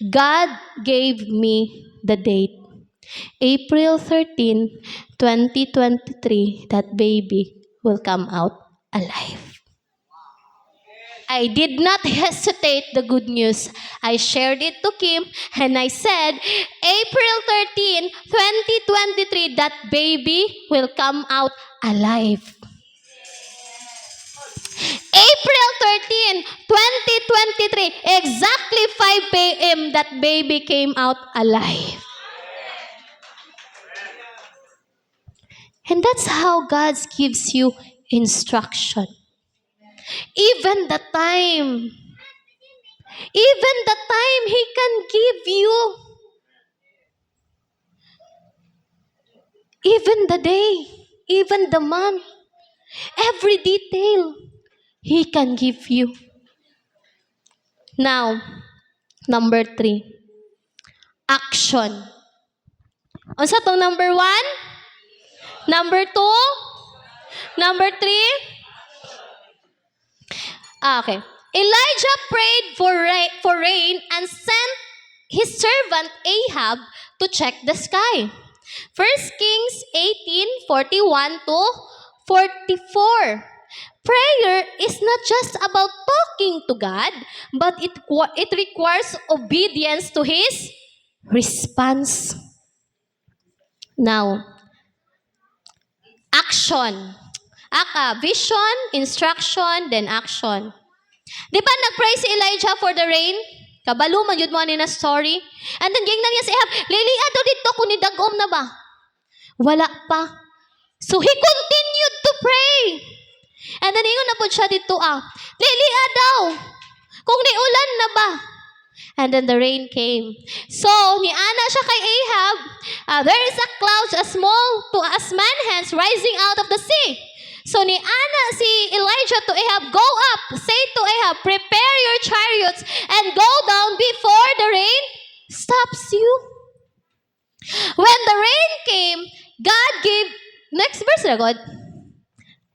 God gave me the date. April 13, 2023, that baby will come out alive. I did not hesitate the good news. I shared it to Kim and I said, April 13, 2023, that baby will come out alive. April 13, 2023, exactly 5 p.m., that baby came out alive. And that's how God gives you instruction. Even the time He can give you. Even the day, even the month, every detail, He can give you. Now, number 3, action. Unsa tong number 1? Number 2? Number 3? Okay. Elijah prayed for rain and sent his servant Ahab to check the sky. 1 Kings 18:41 to 44. Prayer is not just about talking to God, but it requires obedience to His response. Now, action. Vision, instruction, then action. Di ba nag-pray si Elijah for the rain? Kabalo man yun mo na story. And then gingnan niya si Ahab, Lili, ato dito kung nidagom na ba? Wala pa. So he continued to pray. And then ingon na po siya dito, Lili, daw, kung niulan na ba? And then the rain came. So, niana siya kay Ahab, there is a cloud as small as man hands rising out of the sea. So ni Ana si Elijah to Ahab, go up, say to Ahab, prepare your chariots and go down before the rain stops you. When the rain came, God gave, next verse na God.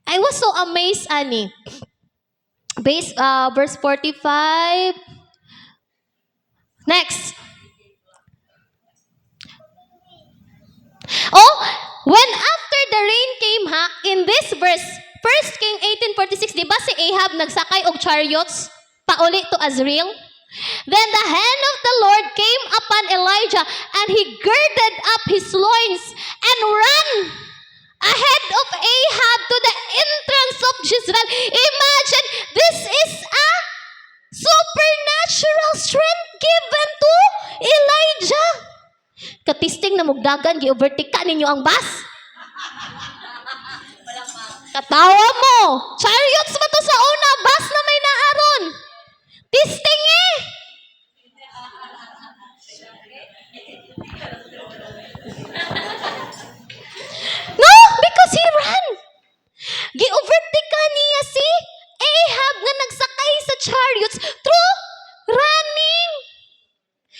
I was so amazed, Ani. Verse 45. Next. Oh, when after the rain came, in this verse, 1 King 18:46, di ba si Ahab nagsakay og chariots pauli to Azrael? Then the hand of the Lord came upon Elijah, and he girded up his loins and ran ahead of Ahab to the entrance of Jezreel. Imagine, this is a supernatural strength given to Elijah. Katisting na mugdagan, gi-overtake ninyo ang bus. Katawa mo. Chariots mo to sa una, bus na may naaron. Tisting No, because he ran. Gi-overtake niya si Ahab nga nagsakay sa chariots through running.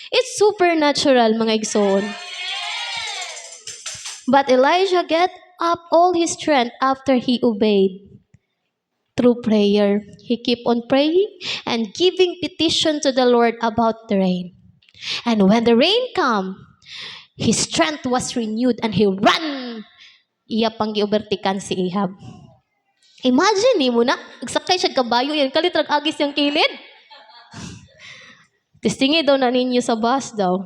It's supernatural, mga igsoon. But Elijah get up all his strength after he obeyed. Through prayer, he keep on praying and giving petition to the Lord about the rain. And when the rain come, his strength was renewed and he ran. Iya pang gi-overtikan si Ahab. Imagine mo na, nagsakay siya kabayo, yan kalitrag agis yung kilid. Testingi daw na ninyo sa bus daw.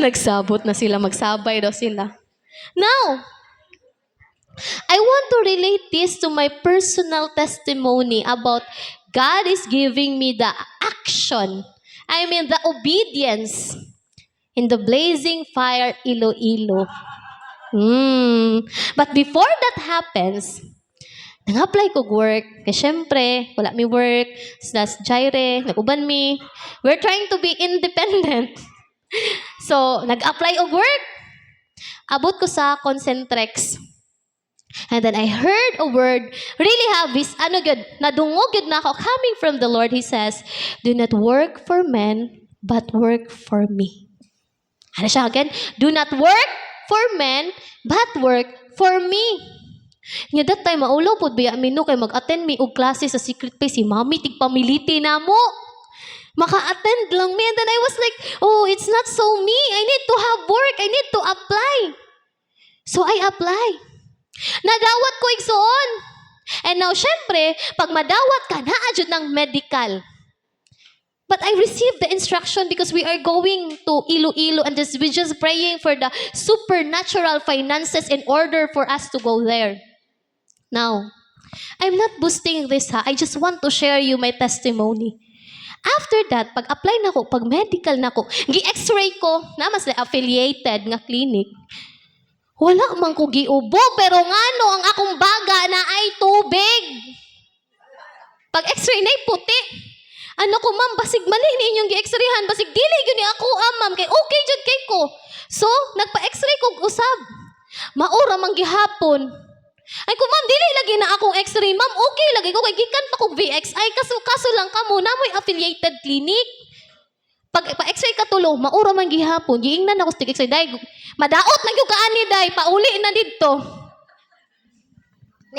Nagsabot na sila, magsabay daw sila. Now, I want to relate this to my personal testimony about God is giving me the action. I mean, the obedience in the blazing fire Iloilo. But before that happens, nang-apply ko work. Kasi syempre, wala mi work. Slash Jaire, nag-uban mi. We're trying to be independent. So, nag-apply og work. Abot ko sa Concentrex. And then I heard a word, really habis, nadungog yun na ako, coming from the Lord. He says, do not work for men, but work for me. Ano siya again? Do not work for men, but work for me. Nga that time, maulaw po, biya mino kay mag-attend mi og klase sa secret place, si mami, tigpamiliti na mo. Maka-attend lang mi. And then I was like, oh, it's not so me. I need to have work. I need to apply. So I apply. Nadawat ko igsoon. And now, syempre, pag madawat ka, naadjud ng medical. But I received the instruction because we are going to Iloilo and we just praying for the supernatural finances in order for us to go there. Now, I'm not boosting this ha. I just want to share you my testimony. After that, pag-apply na ko, pag medical na ko, gi-x-ray ko, na mas affiliated nga clinic. Wala man ko giubo, pero ngano ang akong baga na ay tubig. Pag x-ray na puti. Ano ko, ma'am, basig mali ninyong gi-x-rayhan, basig dili yun ni ako, ma'am, kay okay jud kay ko. So, nagpa-x-ray kog usab. Maura man gihapon. Ay ko, ma'am, dili lagi na akong x-ray, ma'am, okay lagi ko, kay gikan pa kog VXI, kaso lang kamo, namoy affiliated clinic. Pag pa-x-ray ka tulo, maura man gihapon, giingnan ako sa x-ray, dahil madaot na yung kaani, dahil pauli na dito.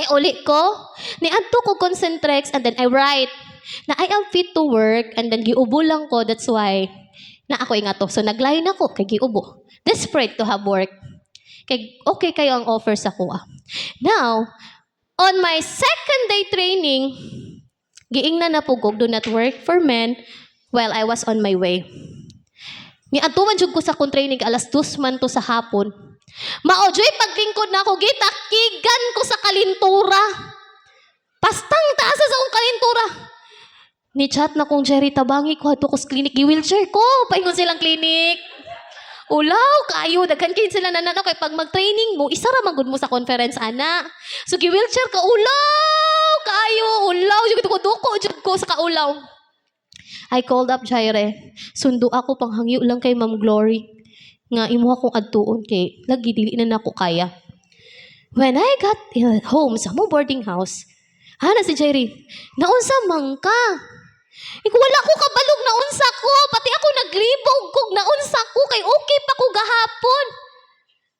Ni uli ko, ni adto ko Concentrex, and then I write, na I am fit to work, and then giubo lang ko, that's why, na ako ingato. So naglain ako, kay giubo. Desperate to have work. Kay, okay kayo ang offer sa kuha. Now, on my second day training, giingnan na po kog, do not work for men, while I was on my way. Ni atuman jud ko sa kong training alas 2 man to sa hapon. Maojoy paglingkod na ako gitakigan ko sa kalintura. Pastang taas sa akong kalintura. Ni chat na kong Jerry tabangi ko adto ko sa clinic gi-wheelchair ko paingon silang clinic. Ulaw kayo daghan kay sila nananaw kay pag mag-training mo isa ra man gud mo sa conference ana. So gi-wheelchair ka ulaw kayo ulaw jud ko duko jud ko sa kaulaw. I called up Jaire. Sundo ako panghangyo lang kay Ma'am Glory. Nga imo akong adtuon kay lagi dili na nako kaya. When I got home sa mo boarding house, na si Jaire, naunsa man ka? Iku wala ko kabalog naunsa ko, pati ako naglibog kog naunsa ko kay okay pa ko gahapon.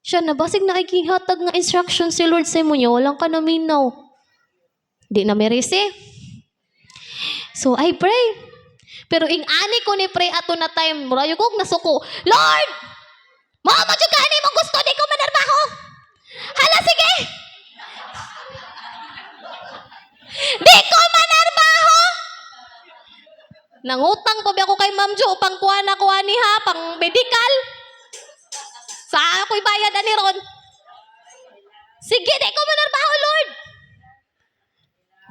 Siya nabasig na ikihatag nga instruction si Lord sa imo niya, walang ka naminaw. Di na merese. So I pray. Pero ani ko ni pray ato na time, murayo kog nasuko. Lord! Mama jud ka ani mong gusto di ko manarbaho. Hala sige. Di ko manarbaho. Nangutang pa ba ako kay Ma'am Jo pang kuha na kuha ni ha, pang medical. Sa ako'y bayad ani ron. Sige, di ko manarbaho, Lord.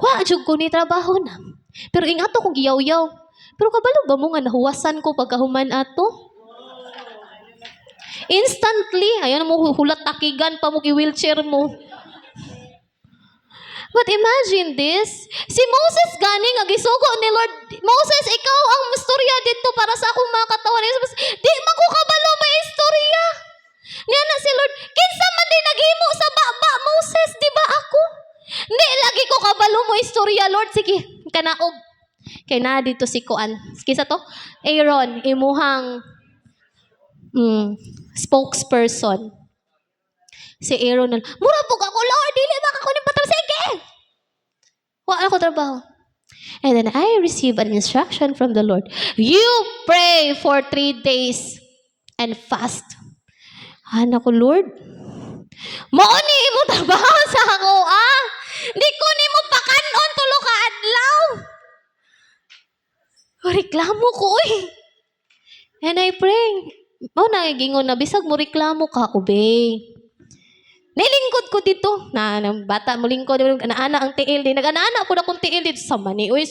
Wa jud ko ni trabaho na. Pero ingato kong giyaw-yaw. Pero kabalo ba mo nga nahuwasan ko pagkahuman ato? Instantly, ayan mo hulat takigan pa mo wheelchair mo. But imagine this, si Moses gani nga gisugo ni Lord, Moses, ikaw ang istorya dito para sa akong mga katawan. Di man ko kabalo may istorya. Niya na si Lord, kinsa man din naghimo sa baba, Moses, di ba ako? Di lagi ko kabalo mo istorya, Lord. Sige, kanaog. Kay na dito si Kuan. Kisa to? Aaron, imuhang spokesperson. Si Aaron, mura po ako, Lord, dili ba ako ng patrabaho? Sige! Wala ako trabaho. And then I received an instruction from the Lord. You pray for 3 days and fast. Ano ko, Lord? Mauni mo trabaho sa ako, Di ko ni mo pakanon tulo ka adlaw. Reklamo ko, And I pray. Gingon na, bisag mo reklamo ka, ube. Nilingkod ko dito. Bata mo lingkod. Ana ang tiil. Nag-ana po na kong tiil dito. Sama ni uy.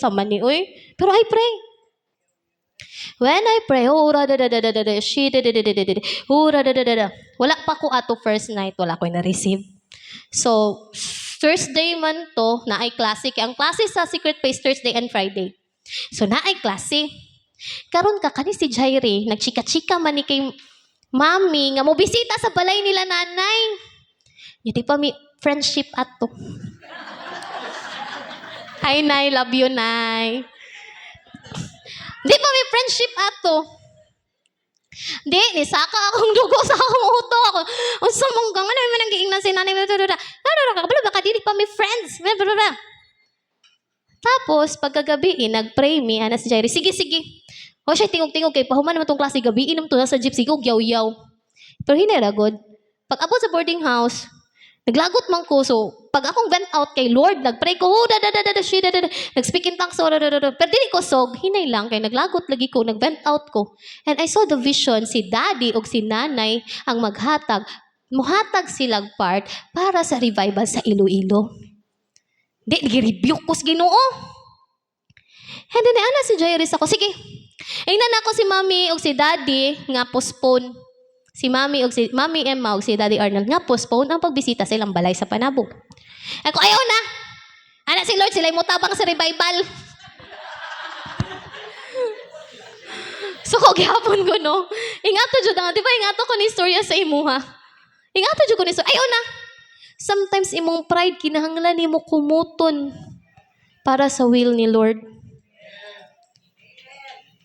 Pero I pray. When I pray, wala pa ko ato first night. Wala ko na-receive. So, Thursday man to, na ay klase. Ang klase sa Secret Place, Thursday and Friday. So, na ay klase. Karon ka, kani si Jairi, nagchika-chika man ni kay mami, nga mo bisita sa balay nila nanay. Yati pa mi friendship ato. Hi, Nay. Love you, Nay. Di pa mi friendship ato. Di, nisaka akong dugo sa akong uto. Unsa mong gangan naman nang giingnan si nanay. Baka di pa mi friends. Tapos, pagkagabi, nag-pray mi, ana si Jairi, sige. O siya, tingog-tingog kay pahuman naman tong klase gabi, inom to na sa gypsy, kog yaw-yaw. Pero hiniragod. Pag abot sa boarding house, naglagot man ko. So, pag akong went out kay Lord, nag-pray ko, nag-speak in tongues, pero dili ko sog, hinay lang, kay naglagot lagi ko, nag-went out ko. And I saw the vision, si daddy o si nanay ang maghatag. Muhatag silang part para sa revival sa Iloilo. Di, nag-rebuke ko sa Ginoo. And then, ana si Jairus ako, sige. Ingnan ako si mami o si daddy nga postpone. Si mami Emma o si daddy Arnold nga postpone ang pagbisita sa ilang balay sa Panabo. Ako, ayaw na. Ana si Lord, sila'y mutabang sa revival. So, kung gihapon ko, no? Ingato dyan nga, di ba ingato ko ni istorya sa imuha? Ingato dyan ko ni istorya. Ayaw na. Sometimes imong pride, kinahanglan ni mo kumuton para sa will ni Lord.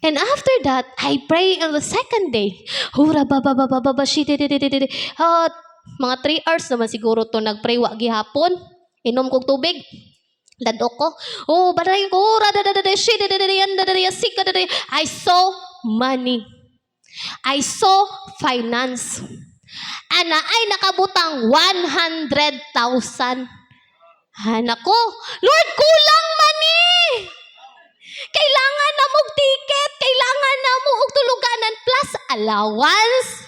And after that, I pray on the second day. Hura mga 3 hours naman siguro to nagpray wa gihapon. Inom kog tubig. Dadok ko. Barayin ko. I saw money. I saw finance. Ana ay nakabutang 100,000. Nako, Lord, kulang money. Kailangan na mong ticket, kailangan na mo og tuluganan plus allowance.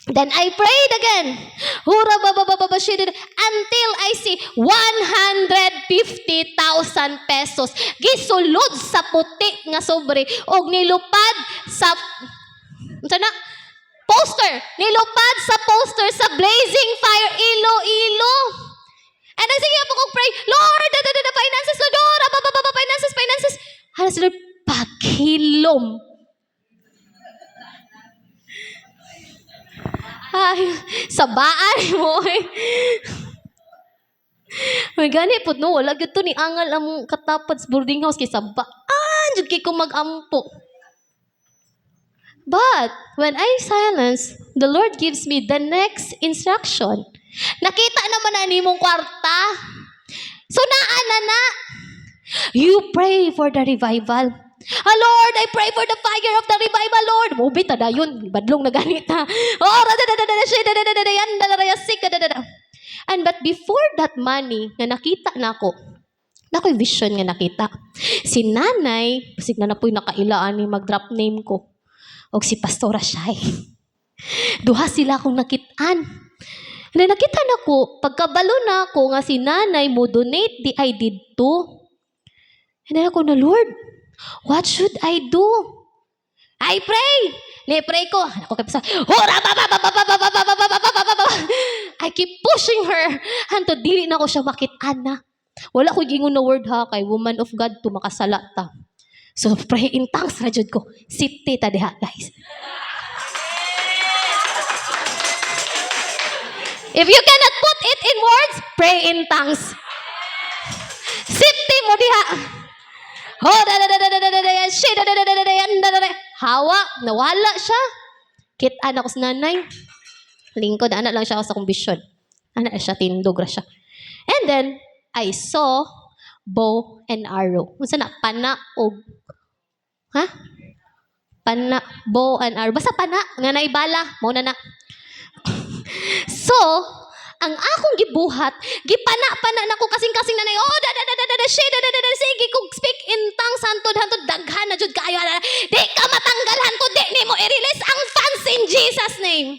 Then I prayed again. Until I see 150,000 pesos gisulod sa puti nga sobre og nilupad sa poster. Nilupad sa poster sa Blazing Fire Iloilo. And then sige po kong pray, Lord, the finances, Lord, finances. Halos Lord, paghilom. Ay, sabaan mo eh. May gani po, no, wala gito ni angal ang katapad sa boarding house kay sabaan, dyan kay kumagampo. But, when I silence, the Lord gives me the next instruction. Nakita naman na ni mong kwarta. So, na. You pray for the revival. Lord, I pray for the fire of the revival, Lord. Mubit na yun. Badlong na ganita. And but before that money na nakita na ako, nako'y vision nga nakita. Si nanay, pasig na po'y nakailaan ni mag-drop name ko. O si Pastora Shai. Duha sila akong nakitaan. Na nakita na ko, pagkabalo na ako nga si nanay mo donate di I did to. And then ako na, Lord, what should I do? I pray. Ne-pray ko. Ako kapisa, I keep pushing her. Hanto, dili na ko siya makitaan na. Wala ko gingon na word ha, kay woman of God to makasala ta. So, pray in tongues, rajud ko. Siti ta diha, guys. If you cannot put it in words, pray in tongues. Siti mo diha. Hawa, nawala siya. Kitaan ako sa nanay. Lingkod, anak lang siya ako sa kumbisyon. Anak siya, tindog ra siya. And then, I saw bow and arrow. Kung na, pana o... Ha? Pana, bow and arrow. Basta pana, nga naibala. Mauna na. So, ang akong gibuhat, gipana-pana na ko kasing-kasing nanay, sige kong speak in tongues, hantod, daghan na jud kayo, di ka matanggal, hantod, di ni mo i-release ang funds in Jesus' name.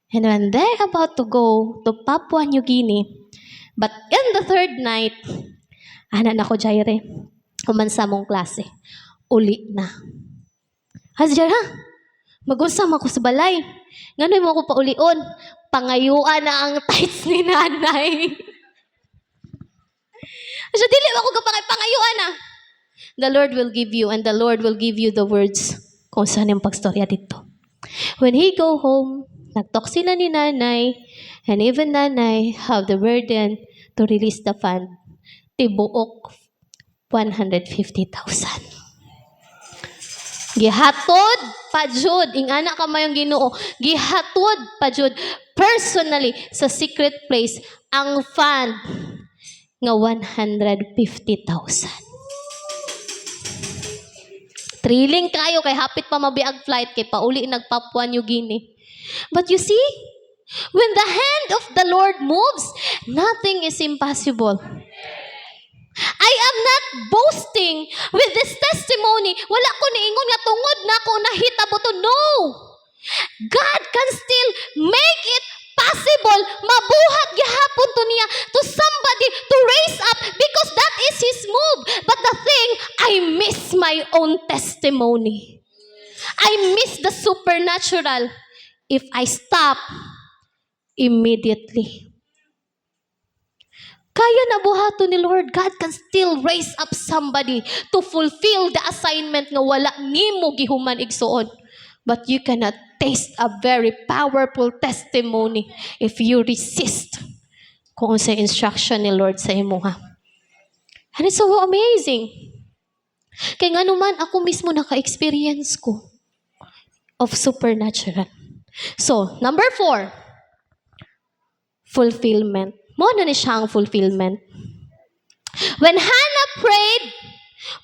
And when they're about to go to Papua New Guinea, but in the third night, anan ako, Jaire, umansa mong klase, uli na. Hasjar ha, mag-usam ako sa balay. Nganoy mo ako paulion, pangayuan na ang tights ni nanay. So, dili ako kapag pangayuan na. The Lord will give you and the Lord will give you the words kung saan yung pagstorya dito. When he go home, nagtalk sila ni nanay, and even nanay have the burden to release the fund. Tibuok 150,000. Gihatod pa jud ing anak ka mayong Ginoo. Gihatod pa jud personally sa secret place ang fund nga 150,000. Thrilling kayo kay hapit pa mabiag flight kay pauli nag Papua New Guinea. But you see, when the hand of the Lord moves, nothing is impossible. I am not boasting with this testimony. Wala ko niingon nga tungod na ko nahitabo to. No! God can still make it possible. Mabuhat gihapon to niya to somebody to raise up because that is His move. But the thing, I miss my own testimony. I miss the supernatural if I stop immediately. Kaya na buhaton ni Lord. God can still raise up somebody to fulfill the assignment nga wala nimo gihuman igsuon. But you cannot taste a very powerful testimony if you resist kung sa instruction ni Lord sa imo ha. And it's so amazing. Kaya nga naman ako mismo naka-experience ko of supernatural. So, number 4, fulfillment. Mo na ni siya ang fulfillment. When Hannah prayed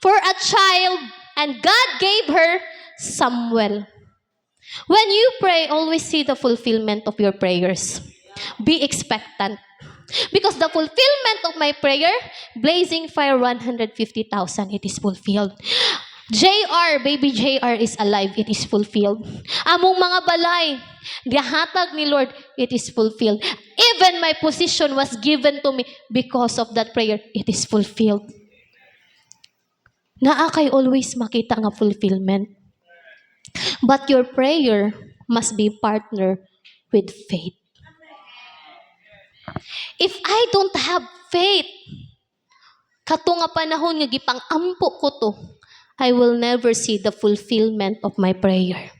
for a child and God gave her Samuel. When you pray, always see the fulfillment of your prayers. Be expectant. Because the fulfillment of my prayer, Blazing Fire 150,000, it is fulfilled. JR, baby JR is alive, it is fulfilled. Among mga balay, gihatag ni Lord, it is fulfilled. Even my position was given to me because of that prayer, it is fulfilled. Naa kay always makita nga fulfillment. But your prayer must be partner with faith. If I don't have faith, kato nga panahon nga gipang-ampo ko to, I will never see the fulfillment of my prayer.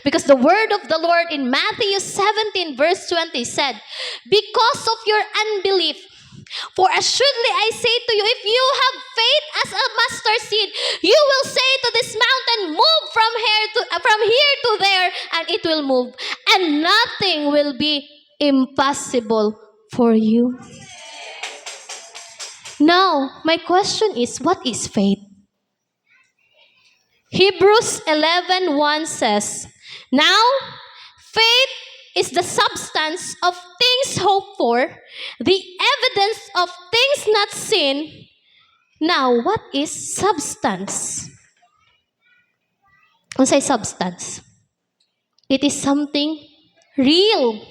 Because the word of the Lord in Matthew 17 verse 20 said, because of your unbelief, for assuredly I say to you, if you have faith as a mustard seed, you will say to this mountain, move from here to there, and it will move. And nothing will be impossible for you. Now, my question is, what is faith? Hebrews 11:1 says, now, faith is the substance of things hoped for, the evidence of things not seen. Now, what is substance? Ano say substance? It is something real.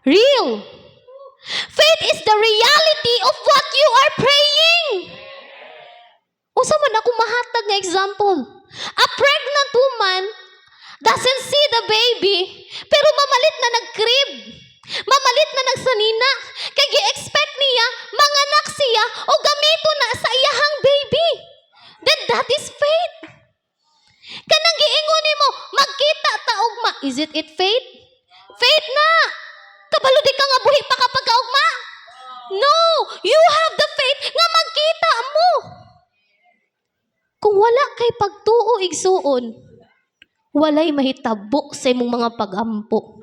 Real. Faith is the reality of what you are praying. Usa man ako mahatag nga example. A pregnant woman doesn't see the baby, pero mamalit na nag-crib. Mamalit na nagsanina. Kaya gi-expect niya, manganak siya, o gamito na sa iyahang baby. Then that is faith. Kanang giingon mo, magkita ta ugma. Is it faith? Faith na. Kabalo di ka nga buhi pa kapag kaugma. No, you have the faith nga magkita mo. Kung wala kay pagtuo igsuon, walay mahitabo sa imong mga pag-ampo.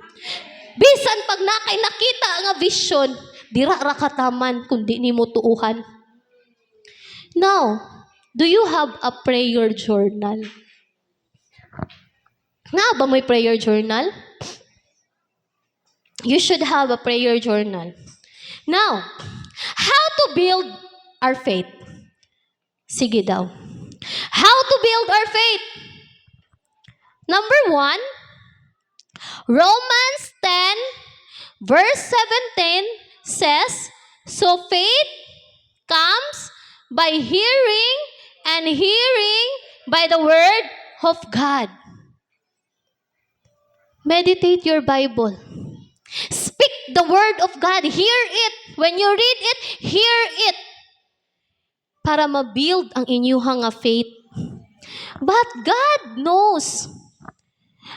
Bisan pag nakay nakita nga vision, dira ra kataman kundi nimo tuuhan. Now, do you have a prayer journal? Nga ba may prayer journal? You should have a prayer journal. Now, how to build our faith? Sige daw. How to build our faith? Number 1, Romans 10 verse 17 says, so faith comes by hearing, and hearing by the word of God. Meditate your Bible. Speak the word of God. Hear it. When you read it, hear it. Para ma-build ang inyuhang faith. But God knows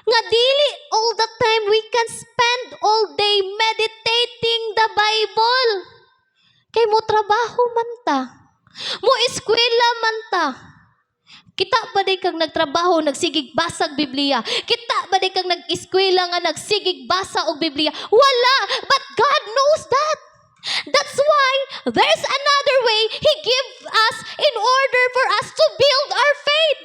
nga dili all the time we can spend all day meditating the Bible. Kay mo trabaho man ta. Mo eskwela man ta. Kita ba day kang nagtrabaho, nagsigig basag Biblia? Kita ba day kang nag-eskwela nga nagsigig basa og Biblia? Wala. But God knows that. That's why there's another way He gives us in order for us to build our faith.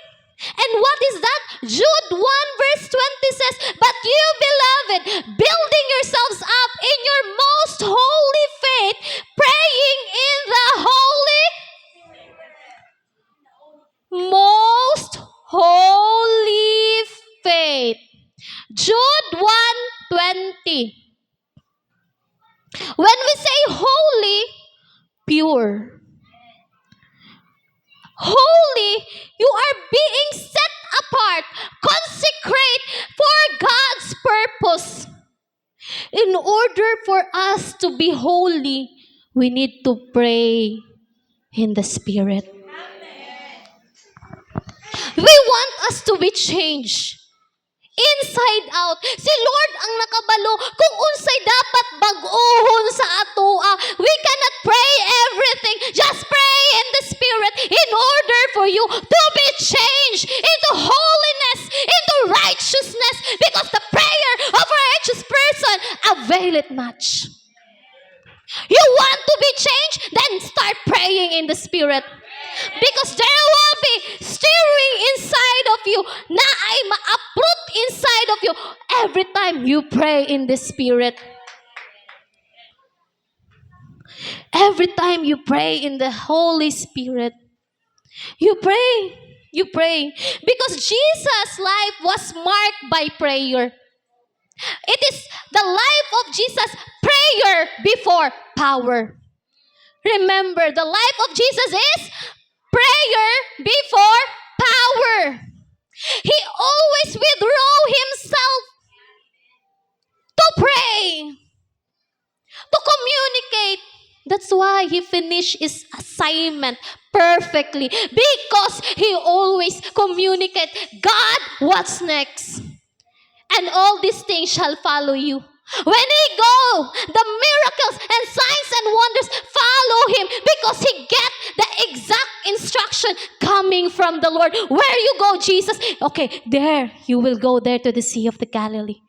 And what is that? Jude 1 verse 20 says, but you, beloved, building yourselves up in your most holy faith, praying in the most holy faith. Jude 1:20. When we say holy, pure. Holy, you are being set apart, consecrate for God's purpose. In order for us to be holy, we need to pray in the Spirit. We want us to be changed. Inside out. Si Lord ang nakabalo kung unsay dapat bag-ohon sa atoa. We cannot pray everything. Just pray in the Spirit in order for you to be changed into holiness, into righteousness, because the prayer of a righteous person availeth much. You want to be changed? Then start praying in the Spirit. Because there will be stirring inside of you na ay ma-uproot inside of you every time you pray in the Spirit. Every time you pray in the Holy Spirit. You pray. Because Jesus' life was marked by prayer. It is the life of Jesus, prayer before power. Remember, the life of Jesus is prayer before power. He always withdraw himself to pray, to communicate. That's why he finished his assignment perfectly, because he always communicate, God, what's next? And all these things shall follow you. When he go, the miracles and signs and wonders follow him, because he get the exact instruction coming from the Lord. Where you go, Jesus? Okay, there. You will go there to the Sea of the Galilee.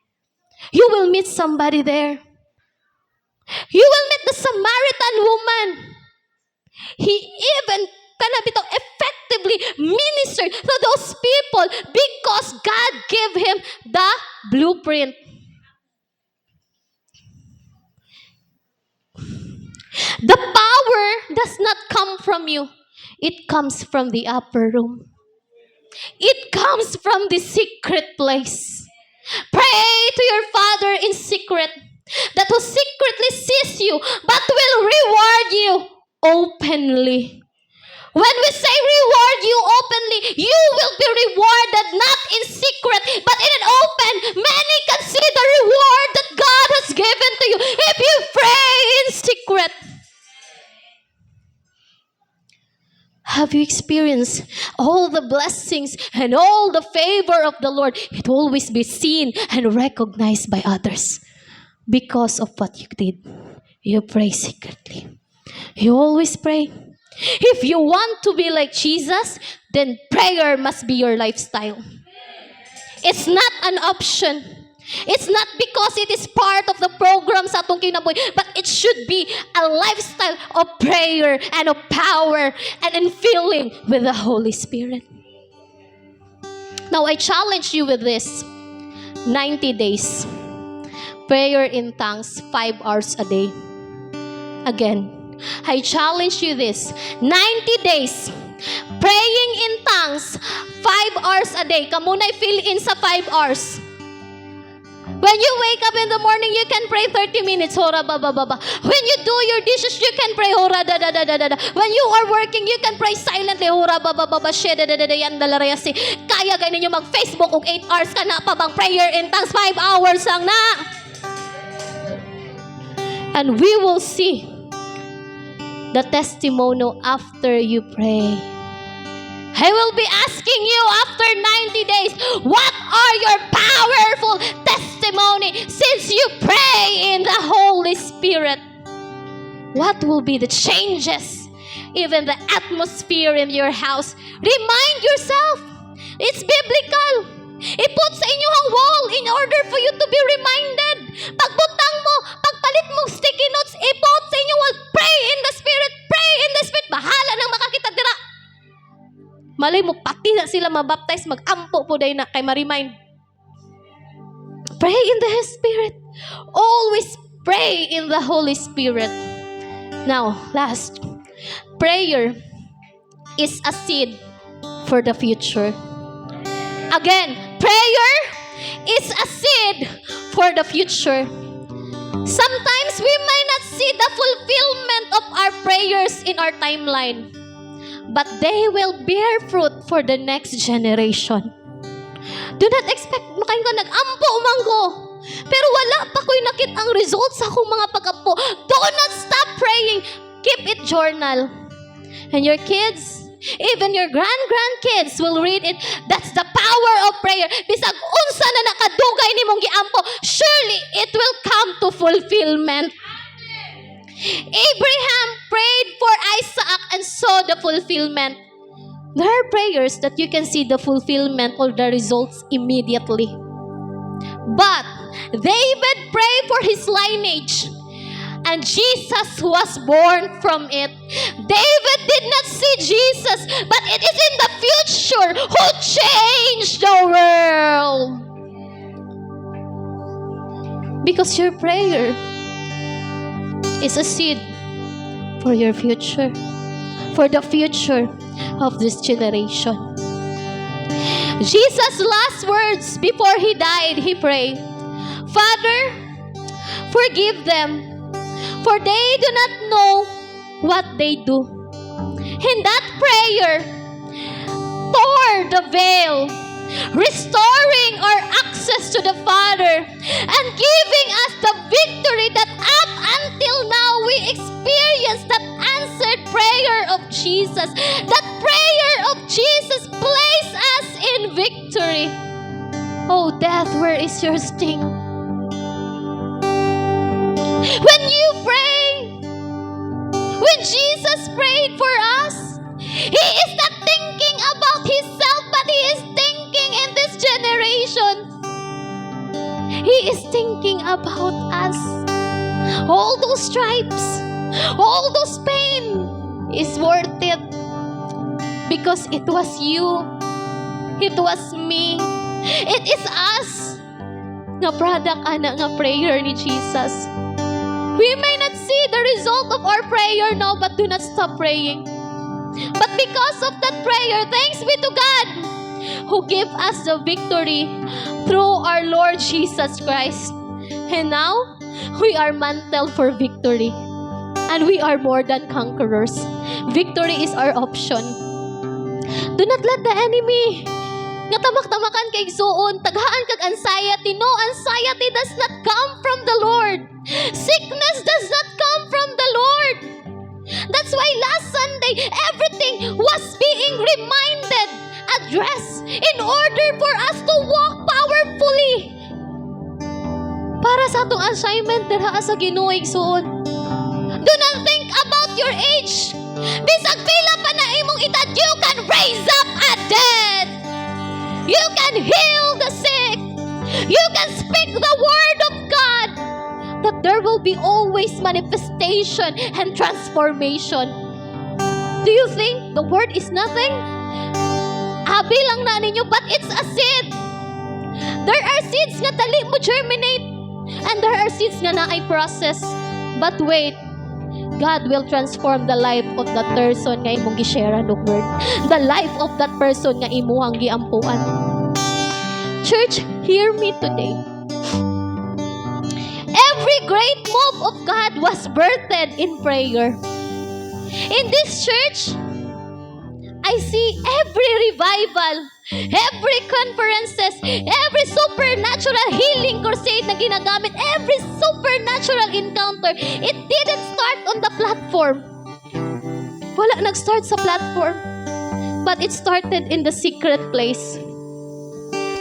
You will meet somebody there. You will meet the Samaritan woman. He even effectively ministered to those people because God gave him the blueprint. The power does not come from you. It comes from the upper room. It comes from the secret place. Pray to your Father in secret, that who secretly sees you, but will reward you openly. When we say reward you openly, you will be rewarded not in secret, but in an open. Many can see the reward that God has given to you if you pray in secret. Have you experienced all the blessings and all the favor of the Lord? It will always be seen and recognized by others because of what you did. You pray secretly. You always pray. If you want to be like Jesus, then prayer must be your lifestyle. It's not an option. It's not because it is part of the program sa atong kinabuhi, but it should be a lifestyle of prayer and of power and in filling with the Holy Spirit. Now, I challenge you with this. 90 days. Prayer in tongues, 5 hours a day. Again, I challenge you this. 90 days. Praying in tongues, 5 hours a day. Kamunay fill in sa 5 hours. When you wake up in the morning, you can pray 30 minutes. Hora ba ba ba ba. When you do your dishes, you can pray. Hora da da da da da. When you are working, you can pray silently. Hora ba ba ba ba. She da da da da yan dalarayasi. Kaya gay ninyo mag-Facebook og 8 hours ka na pa bang prayer in tongues 5 hours lang na. And we will see the testimony after you pray. I will be asking you after 90 days, what are your powerful testimony since you pray in the Holy Spirit? What will be the changes? Even the atmosphere in your house. Remind yourself, it's biblical. I-put sa inyong wall in order for you to be reminded. Pagbutang mo, pagpalit mo sticky notes, i-put sa inyong wall. Pray in the Spirit, pray in the Spirit. Bahala nang makakita dira. Malay mo, pati na sila mabaptize, mag-ampo po dahil na kay ma-remind. Pray in the Spirit. Always pray in the Holy Spirit. Now, last. Prayer is a seed for the future. Again, prayer is a seed for the future. Sometimes we may not see the fulfillment of our prayers in our timeline, but they will bear fruit for the next generation. Do not expect makain ka nag-ampo umanggo, pero wala pa ko'y nakit ang results sa akong mga pag-ampo. Do not stop praying. Keep it journal. And your kids, even your grandkids will read it. That's the power of prayer. Bisag unsa na nakadugay nimong giampo, surely it will come to fulfillment. Abraham prayed for Isaac and saw the fulfillment. There are prayers that you can see the fulfillment or the results immediately. But David prayed for his lineage, and Jesus was born from it. David did not see Jesus, but it is in the future who changed the world. Because your prayer is a seed for your future, for the future of this generation. Jesus' last words before he died, he prayed, Father, forgive them, for they do not know what they do. In that prayer, tore the veil, restoring our access to the Father and giving us the victory that up until now we experience that answered prayer of Jesus. That prayer of Jesus placed us in victory. Oh, death, where is your sting? When you pray, when Jesus prayed for us, He is not thinking about Himself, but He is thinking in this generation. He is thinking about us. All those stripes, all those pain is worth it. Because it was you, it was me, it is us nga product ana nga prayer ni Jesus. We may not see the result of our prayer now, but do not stop praying. But because of that prayer, thanks be to God who gave us the victory through our Lord Jesus Christ. And now, we are mantled for victory. And we are more than conquerors. Victory is our option. Do not let the enemy nga tamak-tamakan kay igsuon, taghaan kag anxiety. No, anxiety does not come from the Lord. Sickness does not come from the Lord. That's why last Sunday, everything was being reminded, addressed, in order for us to walk powerfully. Para sa atong assignment dira sa Ginoo igsuon. Do not think about your age. Bisag pila pa na imong edad, you can raise up a dead. You can heal the sick. You can speak the word of God. That there will be always manifestation and transformation. Do you think the word is nothing? Abi lang na ninyo, but it's a seed. There are seeds nga dali mo germinate, and there are seeds nga naay process. But wait, God will transform the life of that person nga imong gi-share ang word. The life of that person nga imuhang giampuan. Church, hear me today. Every great move of God was birthed in prayer. In this church, I see every revival, every conferences, every supernatural healing crusade na ginagamit, every supernatural encounter, it didn't start on the platform. Wala nag-start sa platform, but it started in the secret place.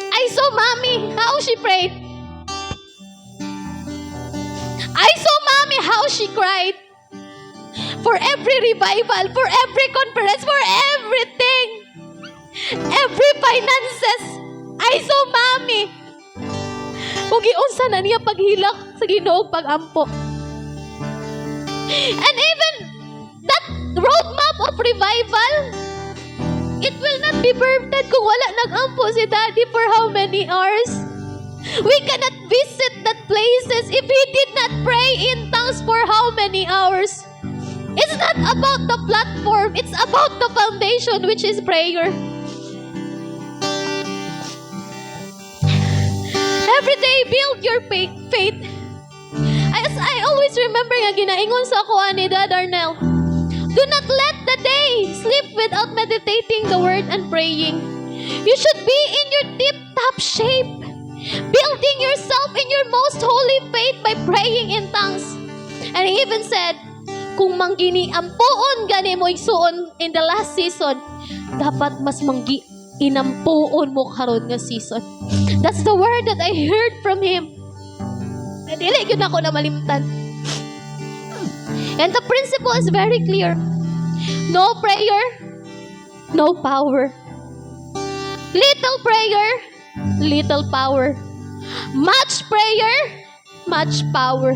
I saw Mommy, how she prayed. I saw Mommy, how she cried. For every revival, for every conference, for everything. Every finances. I saw Mommy. Ug giunsa na niya paghilak sa Ginoo pag-ampo. And even that roadmap of revival, it will not be birthed kung wala nag-ampo si Daddy for how many hours. We cannot visit that places if He did not pray in tongues for how many hours. It's not about the platform. It's about the foundation, which is prayer. Every day, build your faith. As I always remember nga ginaingon sa ako ni Dad Arnel, do not let the day slip without meditating the word and praying. You should be in your tip-top shape, building yourself in your most holy faith by praying in tongues. And he even said, kung manggini ampuon gani mo igsuon in the last season, dapat mas manggi inampuon mo karon nga season. That's the word that I heard from him. Dili gyud ako na malimtan. And the principle is very clear. No prayer, no power. Little prayer, little power. Much prayer, much power.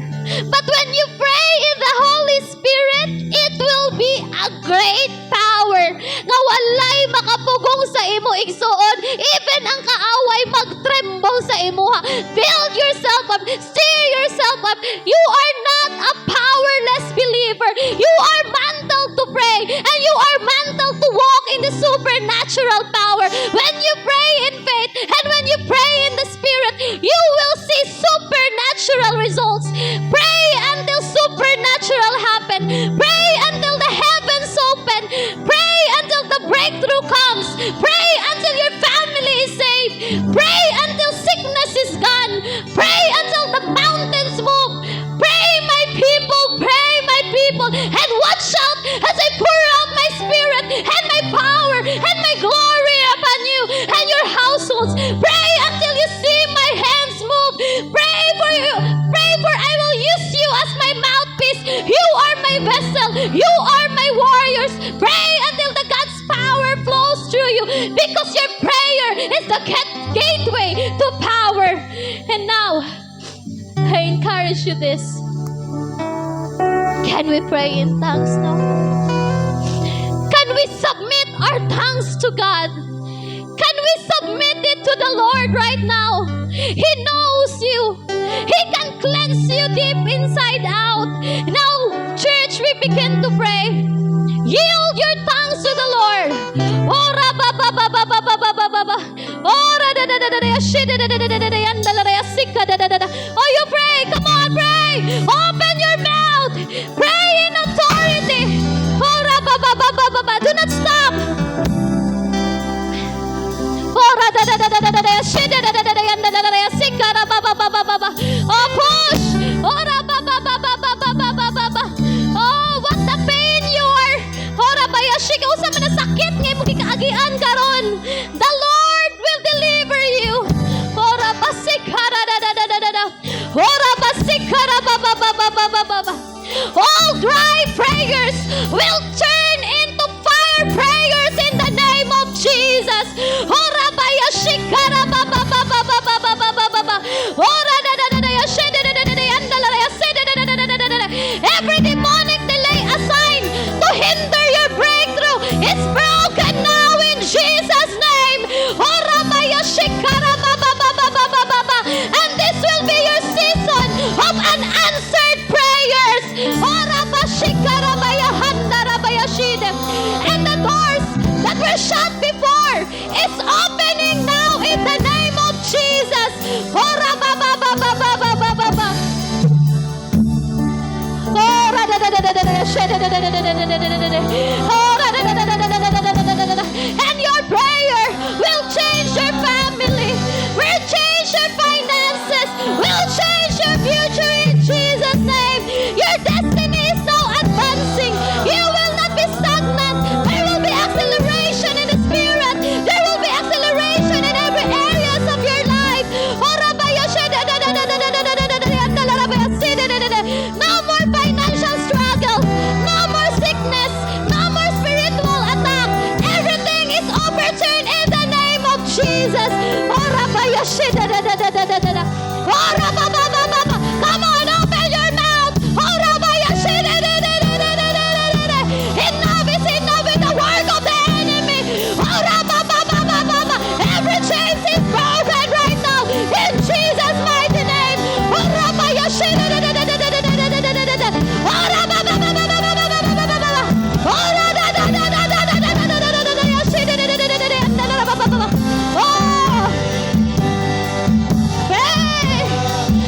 But when you pray in the Holy Spirit, it will be a great power nga walay makapugong sa imo igsuon. Even ang kaaway magtremble sa imuha. Build yourself up. Stir yourself up. You are not a powerless believer. You are mantled to pray. And you are mantled to walk in the supernatural power. When you pray in faith and when you pray in the Spirit, you will see supernatural results. Pray until supernatural happen. Pray until the heavens open. Pray until the breakthrough comes. Pray until your family is saved. Pray until sickness is gone. Pray until the mountains move. Pray, my people. Pray, my people. And watch out as I pour out my Spirit and my power and my glory upon you and your households. Pray until you see my hands move. Pray for you. Pray for I will use you as my mouthpiece. You are my vessel. You are my warriors. Pray until the God's power flows through you, because your prayer is the gateway to power. And now, I encourage you this. Can we pray in tongues now? Can we submit our tongues to God? Can we submit it to the Lord right now? He knows you. He can cleanse you deep inside out. Now, church, we begin to pray. Yield your tongues to the Lord. Ora ba ba ba ba ba ba ba ba ba ba. Ora da da da da da shit da da da da da da yanda la da sika da da da da. Oh, you pray. Come on, pray. Open your mouth. Pray in authority. Ora ba ba ba ba ba ba. Do not stop. Ora da da da da da da shit da da da da yanda la da sika da ba ba ba ba ba ba. Oh, push. Ora ba ba ba ba ba ba ba ba ba ba. Oh, what the pain you are. Ora ba ya shika usa man sakit nga mo gikaagian karon. The Lord will deliver you. Ora ba sikara da da da da da da. Ora ba sikara ba ba ba ba ba ba ba ba. All dry prayers will turn into fire prayers in the name of Jesus. Ora ba ya shikara ba ba ba ba ba ba ba ba ba ba ba. Ora da da da da ya shida da da da da andala ya shida da da da da da da. Every demonic delay assigned to hinder your breakthrough is broken now in Jesus' name. Ora ba ya shikara ba ba ba ba ba ba ba ba. And this will be your season of unanswered prayers. Ora ba shikara ba ya handara ba And your prayer will change your family, will change your finances, will change your future in Jesus' name. Your destiny is now advancing. You will not be stagnant. There will be acceleration in the spirit. There will be acceleration in every areas of your life. No more financial struggle. No more sickness. No more spiritual attack. Everything is overturned in the name of Jesus. Come on, open your mouth. Enough is enough with the work of the enemy. Every chain is broken right now in Jesus' mighty name. Oh! Hey!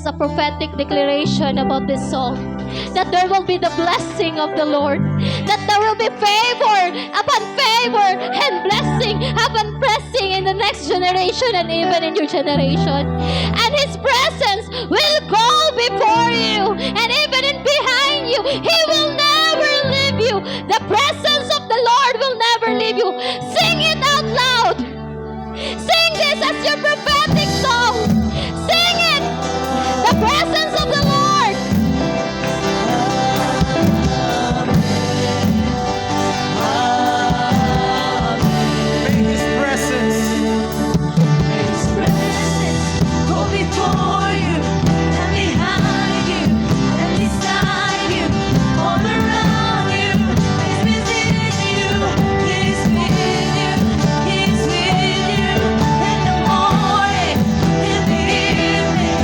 as a prophetic declaration about this song, that there will be the blessing of the Lord, that there will be favor upon favor and blessing upon blessing in the next generation and even in your generation. And His presence will go before you and even in behind you. He will never leave you. The presence of the Lord will never leave you. Sing it out loud. Sing this as your prophetic song. Sing it. The presence of the Lord. May His presence go before you and behind you and beside you, all around you. He's within you. He's with you. He's with you in the morning, in the evening,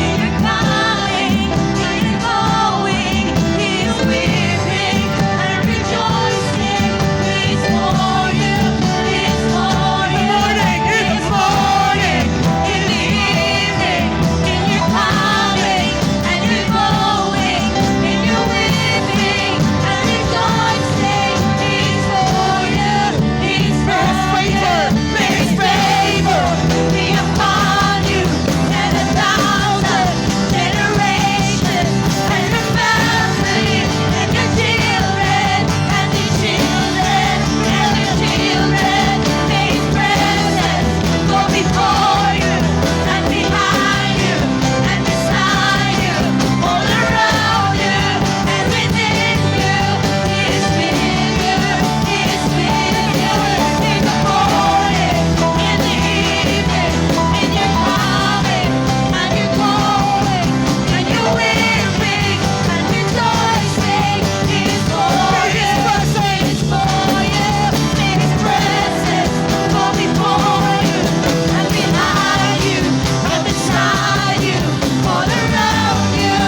in your coming, in your going. He's weeping and rejoicing. He's for you. He's for you. in the morning, In the evening, in your coming and your going, in your weeping and rejoicing, He's for you, He's for you. May His favor be upon you and 1,000 generations, and your family and your children and your children and your children. May His presence go before you and behind you and beside you, all around you and within you. He is with you. He is with you in the morning, in the evening, in your coming and your going, and your weeping and rejoicing. He is for you. He is for you. May His presence go before you and behind you and beside you, all around you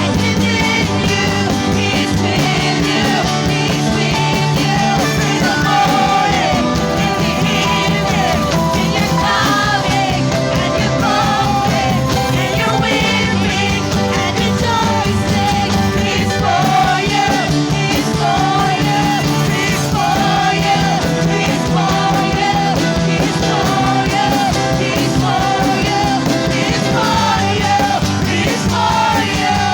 and within you. He is with you. He is with you in the morning, in the evening, in your coming and your going, and your weeping and rejoicing. He is for you. He is for you. He is for you. He is for you. He is for you. He is for you. He is for you. He is for you.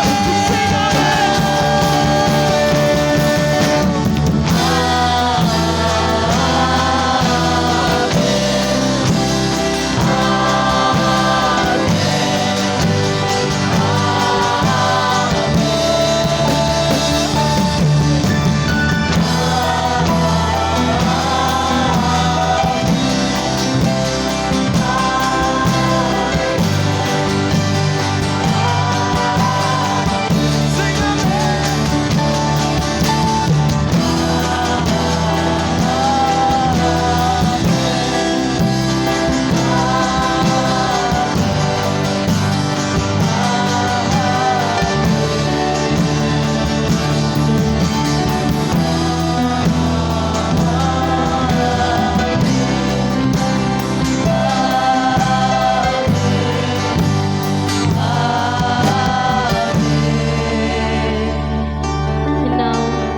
And now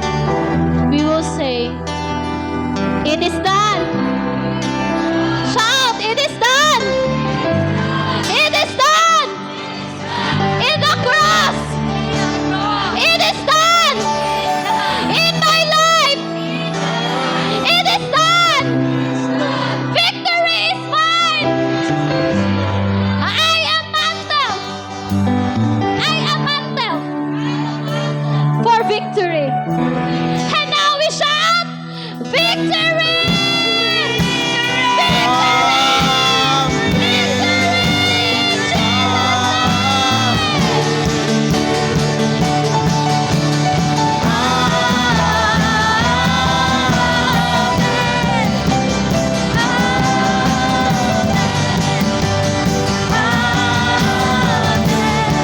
we will say, it is done. Shout, it is done. It is done. In the cross. It is done. In my life. It is done. Victory is mine. I am mantled. I am mantled for victory. And now we shout, victory!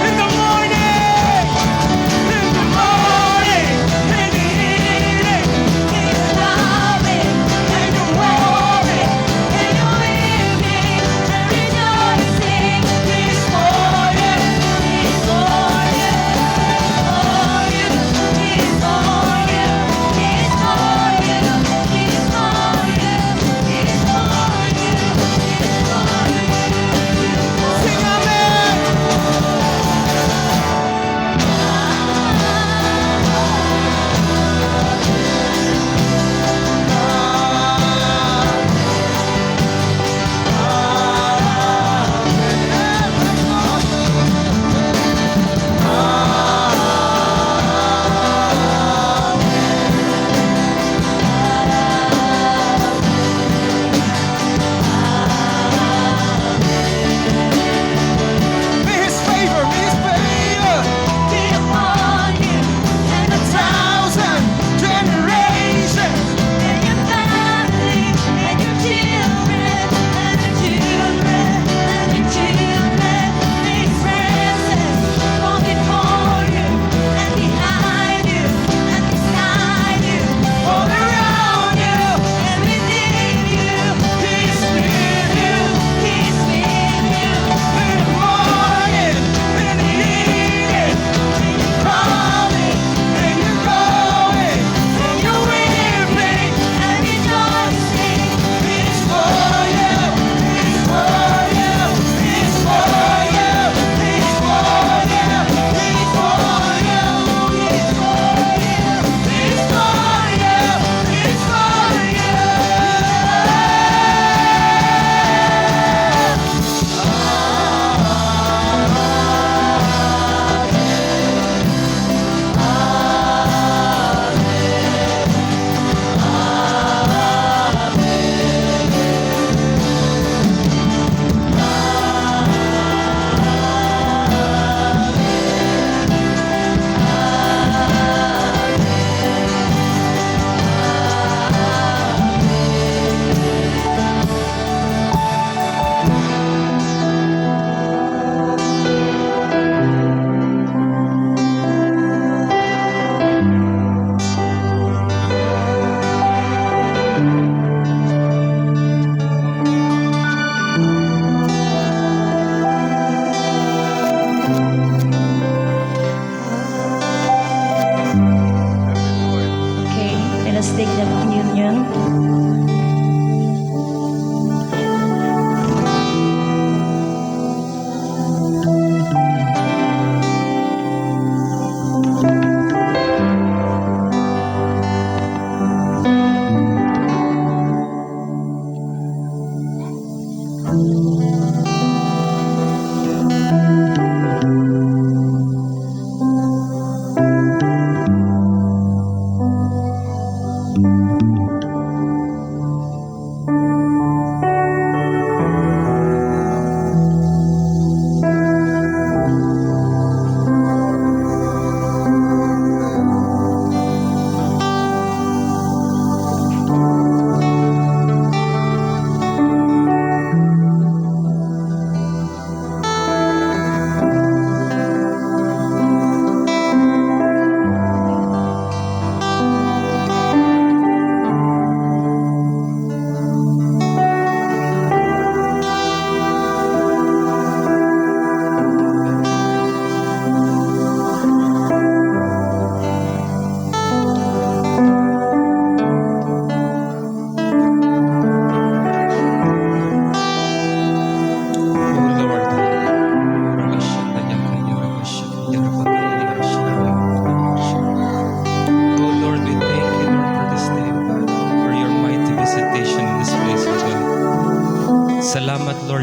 in the morning.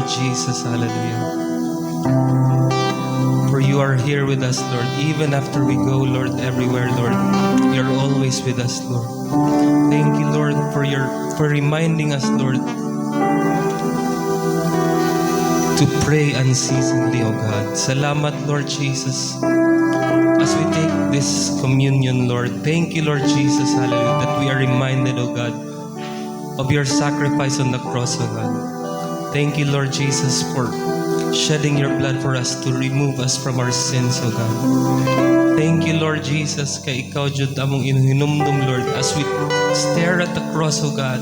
Jesus. Hallelujah. For you are here with us, Lord. Even after we go, Lord, everywhere, Lord, you're always with us, Lord. Thank you, Lord, for reminding us, Lord, to pray unceasingly, O God. Salamat, Lord Jesus. As we take this communion, Lord, thank you, Lord Jesus, hallelujah, that we are reminded, O God, of your sacrifice on the cross, O God. Thank you, Lord Jesus, for shedding your blood for us to remove us from our sins, O God. Thank you, Lord Jesus, kay ikaw jud among inuhinumdum, Lord, as we stare at the cross, O God.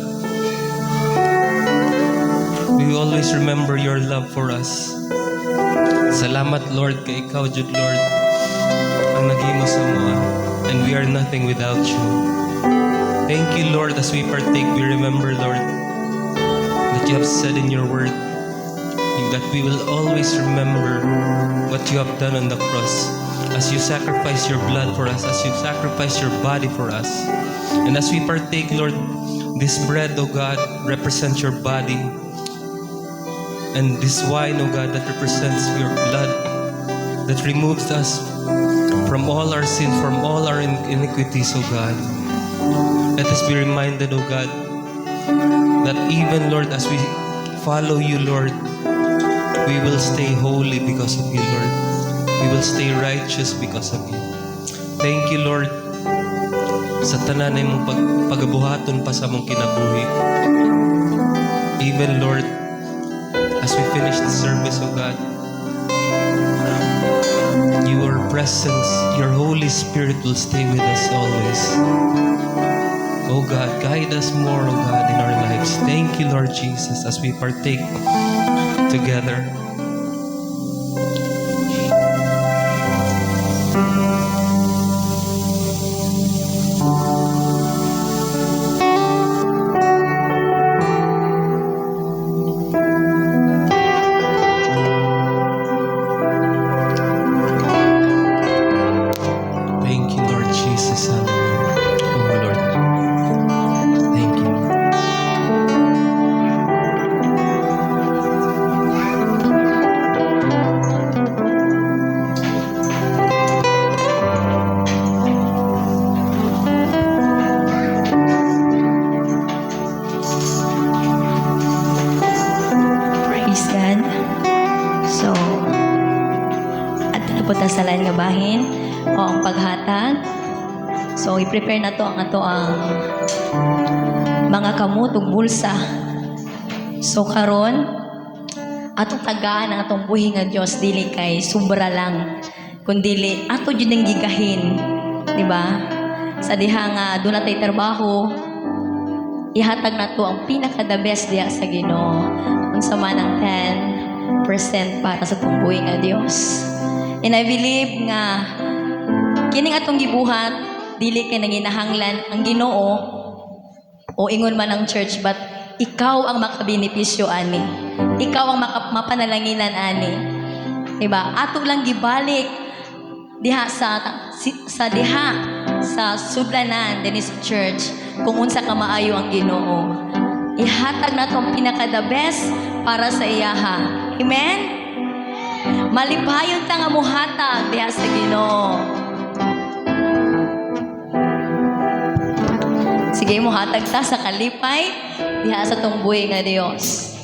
We always remember your love for us. Salamat, Lord, kay ikaw jud, Lord, ang naghimo sa mua, and we are nothing without you. Thank you, Lord, as we partake, we remember, Lord, that you have said in your word that we will always remember what you have done on the cross, as you sacrifice your blood for us, as you sacrifice your body for us. And as we partake, Lord, this bread, O God, represents your body, and this wine, O God, that represents your blood, that removes us from all our sins, from all our iniquities, O God. Let us be reminded, O God, that even, Lord, as we follow you, Lord, we will stay holy because of you, Lord. We will stay righteous because of you. Thank you, Lord, sa tanan na imong pagabuhaton pa sa mong kinabuhi. Even, Lord, as we finish the service, O God, your presence, your Holy Spirit will stay with us always. O God, guide us more, O God, in our lives. Thank you, Lord Jesus, as we partake together. Thank you, Lord Jesus. Hallelujah. Oh, Lord. Thank you, Lord. Praise God. So, at napunta sa lain nga bahin o ang paghatag. So, i-prepare na to ang ato ang mga kamot ug bulsa. So, karon atong tagaan ang atong buhi nga Dios dili kay sobra lang, kundili ato jud ning gigahin, di ba? Sa diha nga doon natay trabaho, ihatag na to ang pinaka-the best diha sa Ginoo. Unsa man ang 10% para sa atong buhi nga Dios. And I believe nga kining atong gibuhat dili kay nanginahanglan ang Ginoo o ingon man ang church, but ikaw ang makabenepisyo ani. Ikaw ang mapanalanginan ani. Diba? Ato lang gibalik diha sa diha sa sudlanan dinhi sa church kung unsa ka maayo ang Ginoo. Ihatag na tong pinaka the best para sa iyaha. Amen? Malipayon ta nga muhatag diha sa Ginoo. Sige, muhatag ta sa kalipay diha sa tong buhi nga Dios.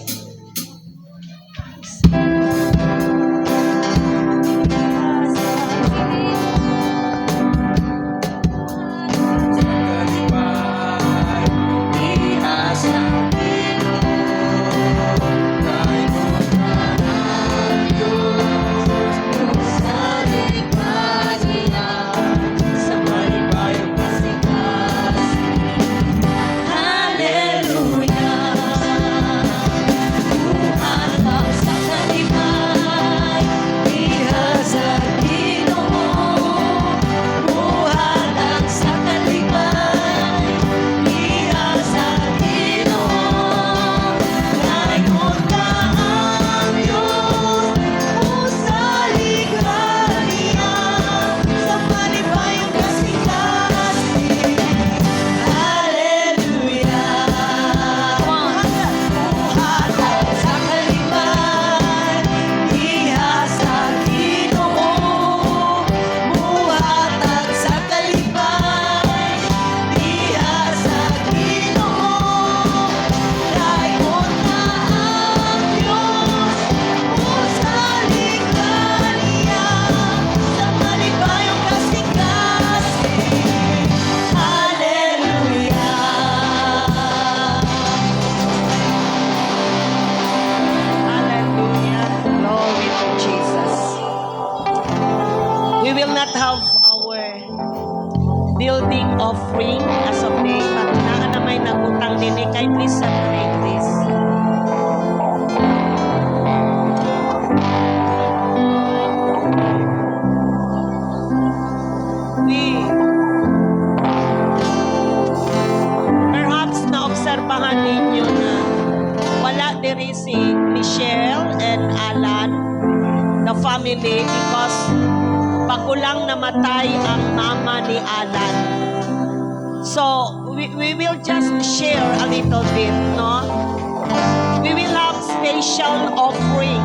have our building offering as of day. Pag naa na may nagutang din, kay please separate this. Perhaps naobserbahan ninyo na wala diri si Michelle and Alan, the family, because bago lang namatay ang mama ni Alan. So, we will just share a little bit, no? We will have special offering